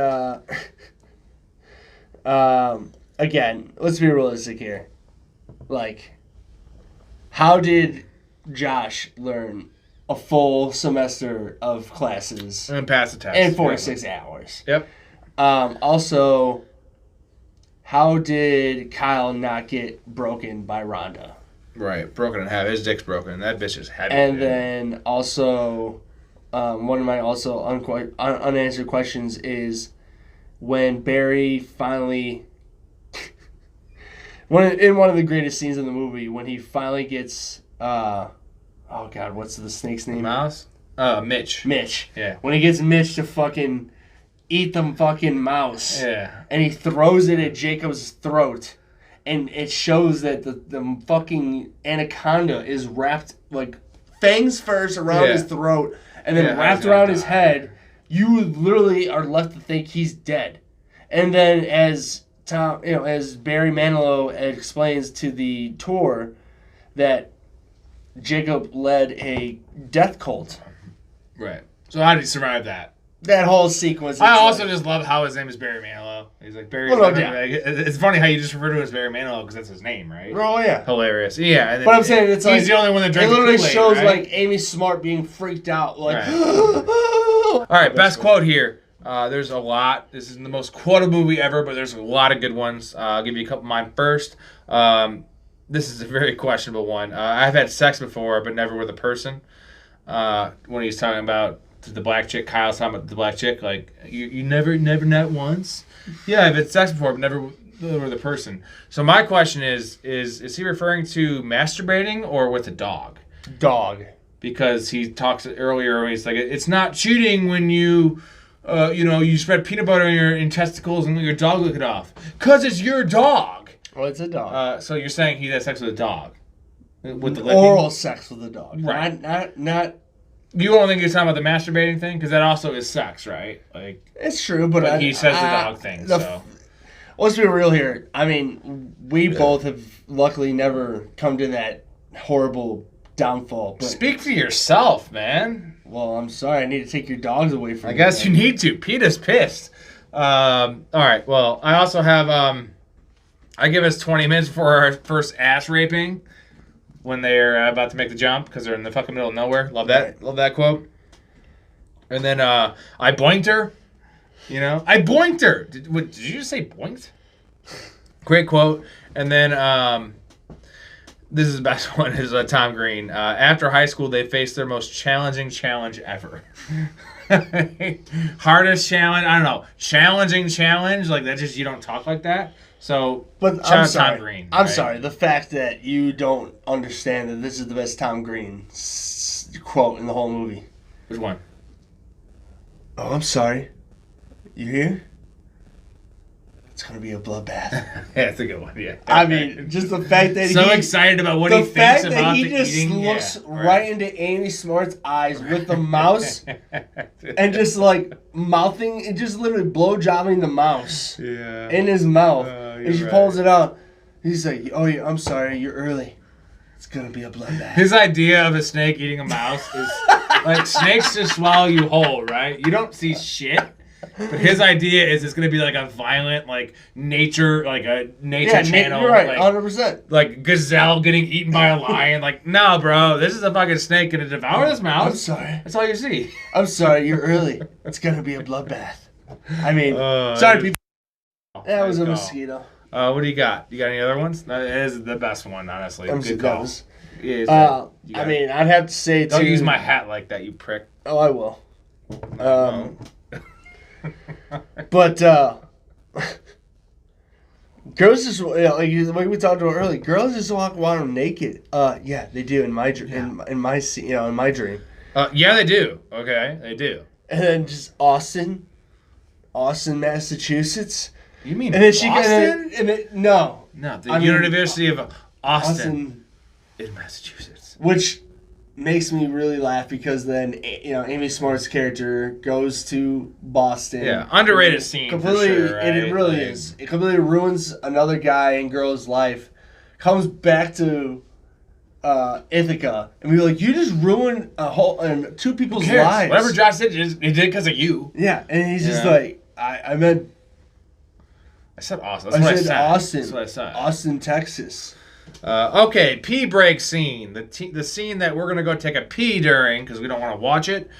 again, let's be realistic here. Like, how did Josh learn a full semester of classes and pass the test in 46 hours? Yep. Also, how did Kyle not get broken by Rhonda? Right, broken in half. His dick's broken. That bitch is heavy. And then also, one of my also unanswered questions is when Barry finally, in one of the greatest scenes in the movie, when he finally gets, oh God, what's the snake's name? Mouse? Mitch. Mitch. Yeah. When he gets Mitch to fucking eat the fucking mouse. Yeah. And he throws it at Jacob's throat. And it shows that the fucking anaconda is wrapped, like, fangs first around his throat, and then wrapped around his head. You literally are left to think he's dead. And then as Barry Manilow explains to the tour that Jacob led a death cult. Right. So how did he survive that? That whole sequence. I also just love how his name is Barry Manilow. He's like Barry. It's funny how you just refer to him as Barry Manilow because that's his name, right? Oh yeah. Hilarious. Yeah. And but I'm saying it's he's the only one that drinks. It literally Kool-Aid, shows right? like Amy Smart being freaked out, like. Right. All right, best quote here. There's a lot. This is the most quotable movie ever, but there's a lot of good ones. I'll give you a couple of mine first. This is a very questionable one. I've had sex before, but never with a person. When he's talking about the black chick, Kyle's talking about the black chick, like, you never met once? Yeah, I've had sex before, but never with a person. So my question is he referring to masturbating or with a dog? Dog. Because he talks earlier when he's like, it's not cheating when you spread peanut butter in your testicles and let your dog lick it off. Because it's your dog. Well, it's a dog. So you're saying he had sex with a dog? With the oral sex with a dog. Right. Not. You don't think he's talking about the masturbating thing? Because that also is sex, right? Like, it's true, but he says the dog thing. So let's be real here. I mean, we both have luckily never come to that horrible downfall. But, speak for yourself, man. Well, I'm sorry. I need to take your dogs away from I guess you need to. PETA's pissed. All right. Well, I also have I give us 20 minutes for our first ass raping when they're about to make the jump because they're in the fucking middle of nowhere. Love that. Right. Love that quote. And then I boinked her. You know, I boinked her. Did you just say boinked? Great quote. And then this is the best one is Tom Green. After high school, they faced their most challenging challenge ever. Hardest challenge, I don't know. Challenging challenge, like that just you don't talk like that. So, but shout out Tom Green. I'm sorry. The fact that you don't understand that this is the best Tom Green quote in the whole movie. Which one? Oh, I'm sorry. You here? It's gonna be a bloodbath. Yeah, that's a good one. Yeah. I mean, just the fact that so excited about what he thinks about the eating. The fact that he just looks right into Amy Smart's eyes with the mouse, and just like mouthing, and just literally blowjobbing the mouse in his mouth, and she pulls it out. He's like, "Oh, yeah, I'm sorry, you're early. It's gonna be a bloodbath." His idea of a snake eating a mouse is like snakes just swallow you whole, right? You don't see shit. But his idea is it's gonna be like a violent, like nature, like a nature channel. You're right, like, 100%. Like gazelle getting eaten by a lion. Like, no, bro, this is a fucking snake gonna devour this mouse. I'm sorry. That's all you see. I'm sorry, you're early. It's gonna be a bloodbath. I mean, sorry, people. That was a mosquito. What do you got? You got any other ones? That is the best one, honestly. Good call. I mean, I'd have to say don't use my hat like that, you prick. Oh, I will. But girls just like we talked about earlier. Girls just want them naked. Yeah, they do in my dream. In my dream. Yeah, they do. Okay, they do. And then just Austin, Massachusetts. You mean and then Boston? No, the University of Austin in Massachusetts. Which makes me really laugh because then Amy Smart's character goes to Boston. Yeah, underrated scene. Completely, for sure, right? And it really is. It completely ruins another guy and girl's life. Comes back to Ithaca and be like, you just ruined two people's lives. Whatever Josh did, he did because of you. Yeah, and he's just like, I meant. I said Austin. That's what I said. Austin, Texas. Okay, pee break scene. The scene that we're gonna go take a pee during because we don't want to watch it.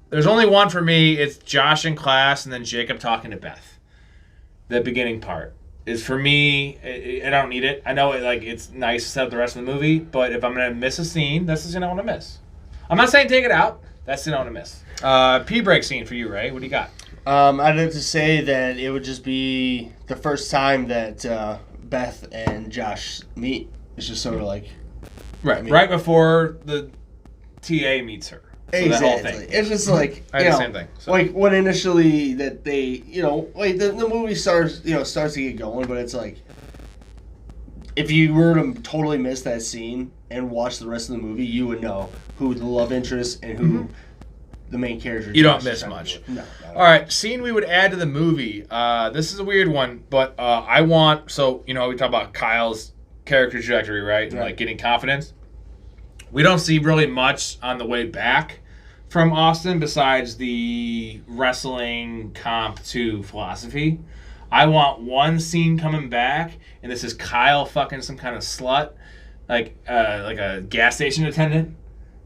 There's only one for me. It's Josh in class and then Jacob talking to Beth. The beginning part is for me. I don't need it. I know it's nice to set up the rest of the movie, but if I'm gonna miss a scene, that's the scene I want to miss. I'm not saying take it out. That's the scene I want to miss. Pee break scene for you, Ray. What do you got? I'd have to say that it would just be the first time that Beth and Josh meet. It's just sort of like right before the TA meets her. So exactly. That whole thing. It's just like I had the same thing. So. Like when initially that they the movie starts to get going, but it's like if you were to totally miss that scene and watch the rest of the movie, you would know who the love interest and who the main character. You don't miss much. No. All right, scene we would add to the movie. This is a weird one, but I want we talk about Kyle's character trajectory, right? And like getting confidence. We don't see really much on the way back from Austin besides the wrestling comp to philosophy. I want one scene coming back, and this is Kyle fucking some kind of slut, like a gas station attendant,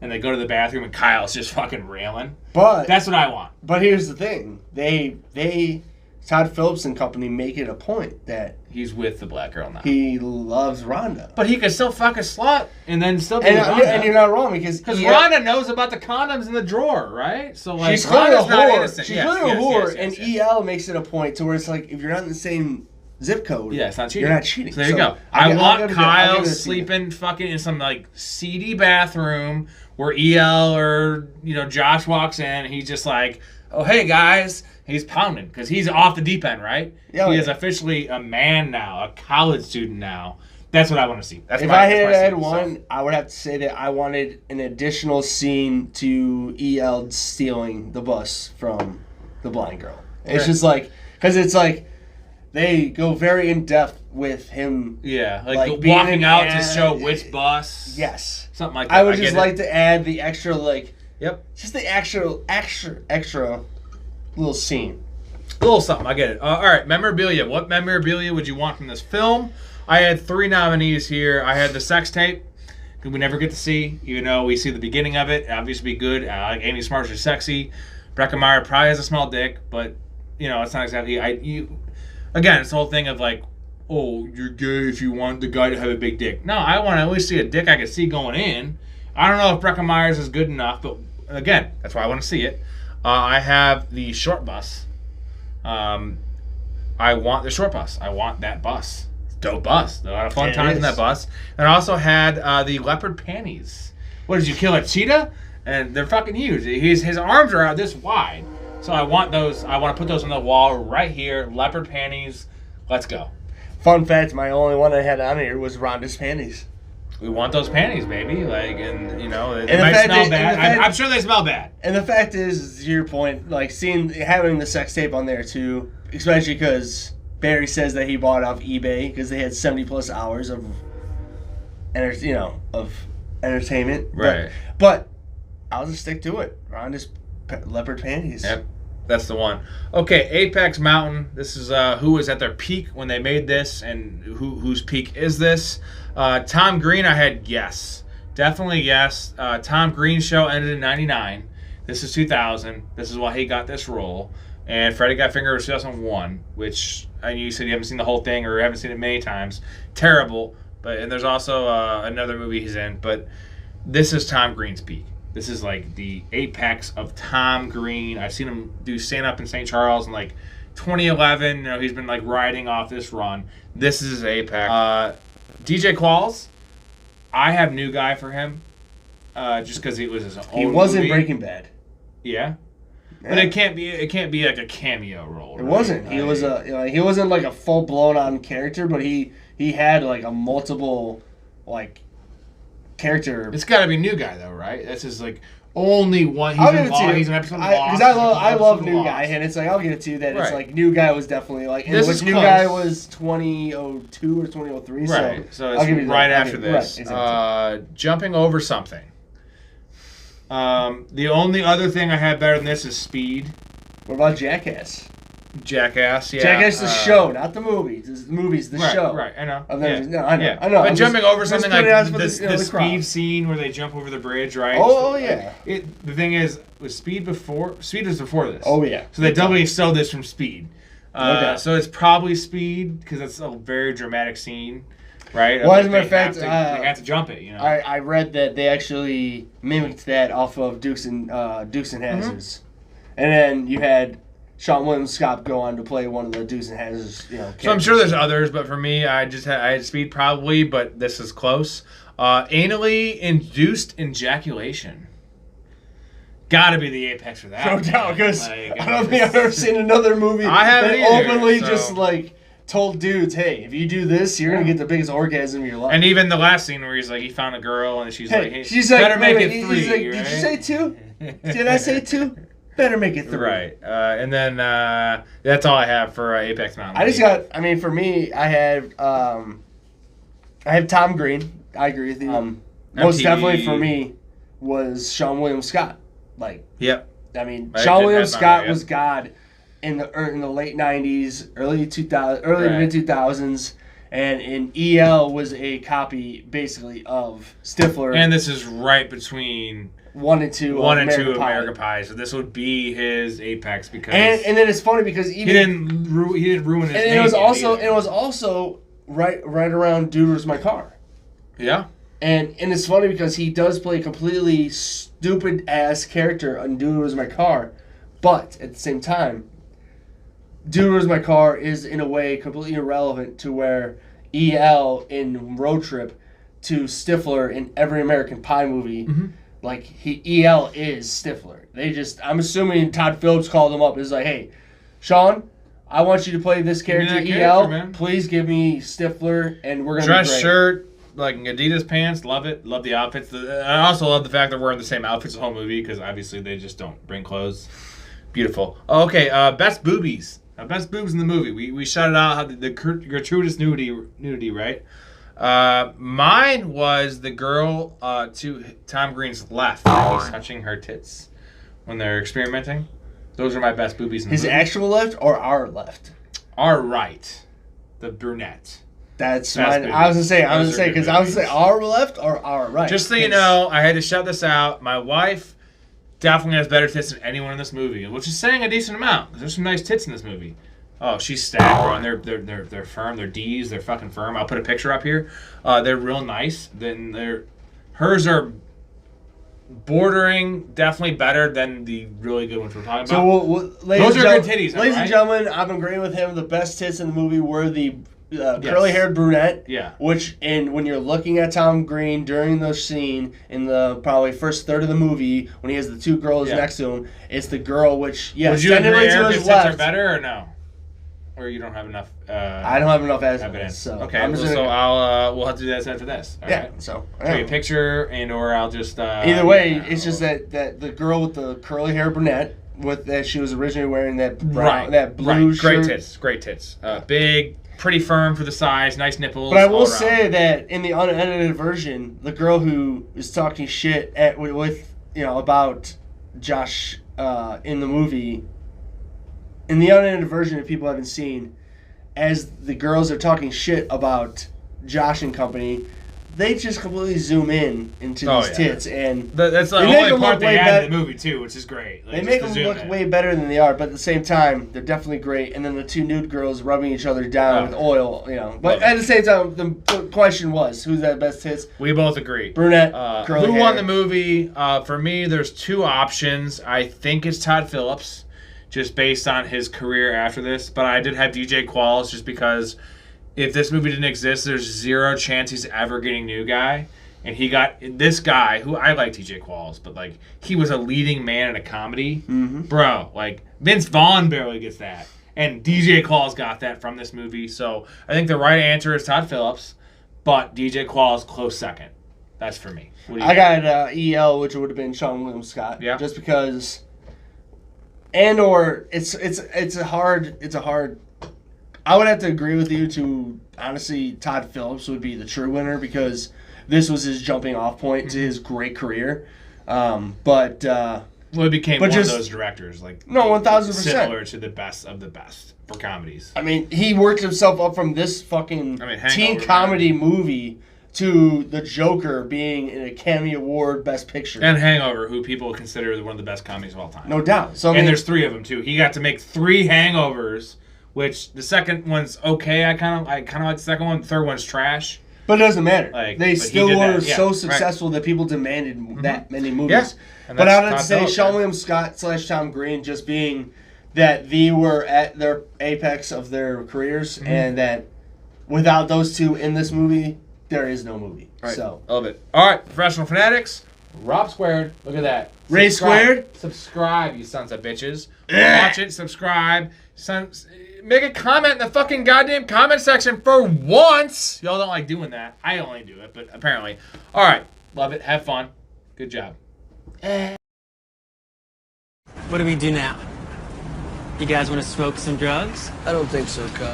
and they go to the bathroom and Kyle's just fucking railing. But that's what I want. But here's the thing: they Todd Phillips and company make it a point that he's with the black girl now. He loves Rhonda. But he could still fuck a slut and then still be with Rhonda. And you're not wrong because Rhonda knows about the condoms in the drawer, right? So like she's clearly a whore. She's clearly a whore, and EL makes it a point to where it's like if you're not in the same zip code, it's not cheating. You're not cheating. So there you go. I want Kyle sleeping fucking in some like seedy bathroom where EL or Josh walks in and he's just like, oh hey guys. He's pounding because he's off the deep end, right? Yeah, he is officially a man now, a college student now. That's what I want to see. If I had one, I would have to say that I wanted an additional scene to EL stealing the bus from the blind girl. It's just like, because it's like they go very in depth with him. Yeah, like walking out to show which bus. Yes, something like that. I would just like to add the extra Yep. Just the extra little scene. A little something, I get it. All right, memorabilia. What memorabilia would you want from this film? I had 3 nominees here. I had the sex tape, we never get to see, even though we see the beginning of it. Obviously, good. Amy Smart's are sexy. Breckenmeyer probably has a small dick, but you know it's not exactly. Again, it's the whole thing of like, oh, you're gay if you want the guy to have a big dick. No, I want to at least see a dick I can see going in. I don't know if Breckenmeyer's is good enough, but again, that's why I want to see it. I have the short bus. I want the short bus. I want that bus. It's a dope bus. A lot of fun times in that bus. And I also had the leopard panties. What did you kill a cheetah? And they're fucking huge. His arms are out this wide. So I want those. I want to put those on the wall right here. Leopard panties. Let's go. Fun fact: my only one I had on here was Rhonda's panties. We want those panties, baby. Like, and you know, they might smell bad. I'm sure they smell bad. And the fact is, to your point, like having the sex tape on there too, especially because Barry says that he bought it off eBay because they had 70+ hours of, of entertainment. Right. But I'll just stick to it. Rhonda's leopard panties. Yep. That's the one. Okay, Apex Mountain. This is who was at their peak when they made this, and whose peak is this? Tom Green, I had yes. Definitely yes. Tom Green's show ended in 99. This is 2000. This is why he got this role. And Freddy Got Fingered was 2001, which I know you said you haven't seen the whole thing or haven't seen it many times. Terrible. And there's also another movie he's in. But this is Tom Green's peak. This is like the apex of Tom Green. I've seen him do stand-up in St. Charles in like 2011. You know, he's been like riding off this run. This is his apex. DJ Qualls, I have New Guy for him, just because it was his own He was movie. in Breaking Bad. Yeah. But it can't be like a cameo role. It wasn't. He was he wasn't like a full blown on character, but he had like a multiple like character. It's got to be New Guy though, right? That's his like only one. I'll give it to you. He's an episode of Lost. Because I love New Guy, and it's like I'll give it to you that it's like New Guy was definitely like This is New close. Guy was 2002 or 2003. Right. So I'll it's give you that. right after this. Right, exactly. Jumping over something. The only other thing I had better than this is Speed. What about Jackass? Jackass, yeah. Jackass the show, not the movie. The movie's the show. Right, I know. I know. Yeah. I know. But jumping over something like the the Speed scene where they jump over the bridge, right? Oh, yeah. The thing is, was Speed before? Speed was before this. Oh, yeah. So they doubly stole this from Speed. No doubt. So it's probably Speed because it's a very dramatic scene, right? Well, as a matter of fact, they have to jump it. You know. I read that they actually mimicked that off of Dukes and Hazzards, and then you had Sean William Scott go on to play one of the Dukes and Hazzards. So I'm sure there's others, but for me, I had Speed probably, but this is close. Anally induced ejaculation. Gotta be the apex for that. No doubt, because I don't think I've ever seen another movie I haven't that either, openly so. just like told dudes, "Hey, if you do this, you're gonna get the biggest orgasm of your life." And even the last scene where he's like, he found a girl and she's like, hey, she's like, better make wait, it 3. He's like, right? Did you say 2? Did I say 2? Better make it 3. Right. And then that's all I have for Apex Mountain. I just got. I mean, for me, I have Tom Green. I agree with you. Most definitely for me was Sean William Scott. Like, yep. I mean, Right, Sean William Scott yep. was God in the late '90s, early to mid 2000s, and in EL was a copy basically of Stifler. And this is right between 1 and 2. One and American 2 Pie. American Pie. So this would be his apex because And then it's funny because even he didn't ruin his and name. it was also right around Dude Where's My Car. Yeah. And it's funny because he does play a completely stupid ass character on Dude Where's My Car, but at the same time, Dude Where's My Car is in a way completely irrelevant to where EL in Road Trip to Stifler in every American Pie movie. Mm-hmm. Like EL is Stifler. I'm assuming Todd Phillips called him up. He's like, "Hey, Sean, I want you to play this character EL. Man. Please give me Stifler, and we're gonna dress be great." shirt, like Adidas pants. Love it. Love the outfits. I also love the fact they're wearing the same outfits the whole movie because obviously they just don't bring clothes. Beautiful. Okay, best boobies. Best boobs in the movie. We shouted out how the gratuitous nudity, right? Mine was the girl to Tom Green's left. He's touching her tits when they're experimenting. Those are my best boobies in the His movie. actual left or our left? Our right. The brunette. That's Best mine. I was gonna say, because I was boobies. gonna say our left or our right. Just so you know, I had to shut this out. My wife definitely has better tits than anyone in this movie, which is saying a decent amount because there's some nice tits in this movie. Oh, she's stacked, bro, and they're firm. They're D's. They're fucking firm. I'll put a picture up here. They're real nice. Hers are bordering, definitely better than the really good ones we're talking about. So, those are good titties, ladies right? and gentlemen. I'm agreeing with him. The best tits in the movie were the curly-haired brunette. Yeah. Which, when you're looking at Tom Green during the scene in the probably first third of the movie, when he has the two girls next to him, it's the girl which, yes, would you agree technically to Erica's his tits are left. better or no? Or you don't have enough? I don't have enough evidence. So okay, I'm just so gonna, we'll have to do that after this. All yeah. right? So show you a picture, or I'll just. Either way, it's just that the girl with the curly hair brunette with that she was originally wearing that brown, that blue shirt. Great tits, big, pretty firm for the size, nice nipples. But I will say that in the unedited version, the girl who is talking shit with about Josh in the movie. In the unedited version that people haven't seen, as the girls are talking shit about Josh and company, they just completely zoom into these tits, and that's the only part they add in the movie too, which is great. They make them look way better than they are, but at the same time, they're definitely great. And then the two nude girls rubbing each other down with oil, But at the same time, the question was, who's that best tits? We both agree. Brunette, curly who hair. won the movie? For me, there's two options. I think it's Todd Phillips, just based on his career after this. But I did have DJ Qualls just because if this movie didn't exist, there's zero chance he's ever getting new guy. And he got this guy, who I like DJ Qualls, but like he was a leading man in a comedy. Mm-hmm. Bro, like Vince Vaughn barely gets that. And DJ Qualls got that from this movie. So I think the right answer is Todd Phillips, but DJ Qualls close second. That's for me. I got EL, which would have been Sean William Scott. Yeah. Just because... it's a hard. I would have to agree with you to honestly. Todd Phillips would be the true winner because this was his jumping off point to his great career. It became one of those directors, like 1000%, similar to the best of the best for comedies. I mean, he worked himself up from this fucking teen comedy movie to The Joker being in an Academy Award Best Picture. And Hangover, who people consider one of the best comedies of all time. No doubt. So, and there's three of them, too. He got to make 3 Hangovers, which the second one's okay. I kind of like the second one. The third one's trash. But it doesn't matter. They but still were so successful successful that people demanded that many movies. Yeah. But I would have to say Sean William Scott / Tom Green just being that they were at their apex of their careers and that without those two in this movie, there is no movie. Right. So I love it. All right, Professional Fanatics, Rob Squared. Look at that. Ray Squared. Subscribe, you sons of bitches. Watch it. Subscribe. Make a comment in the fucking goddamn comment section for once. Y'all don't like doing that. I only do it, but apparently. All right. Love it. Have fun. Good job. What do we do now? You guys want to smoke some drugs? I don't think so, Kyle.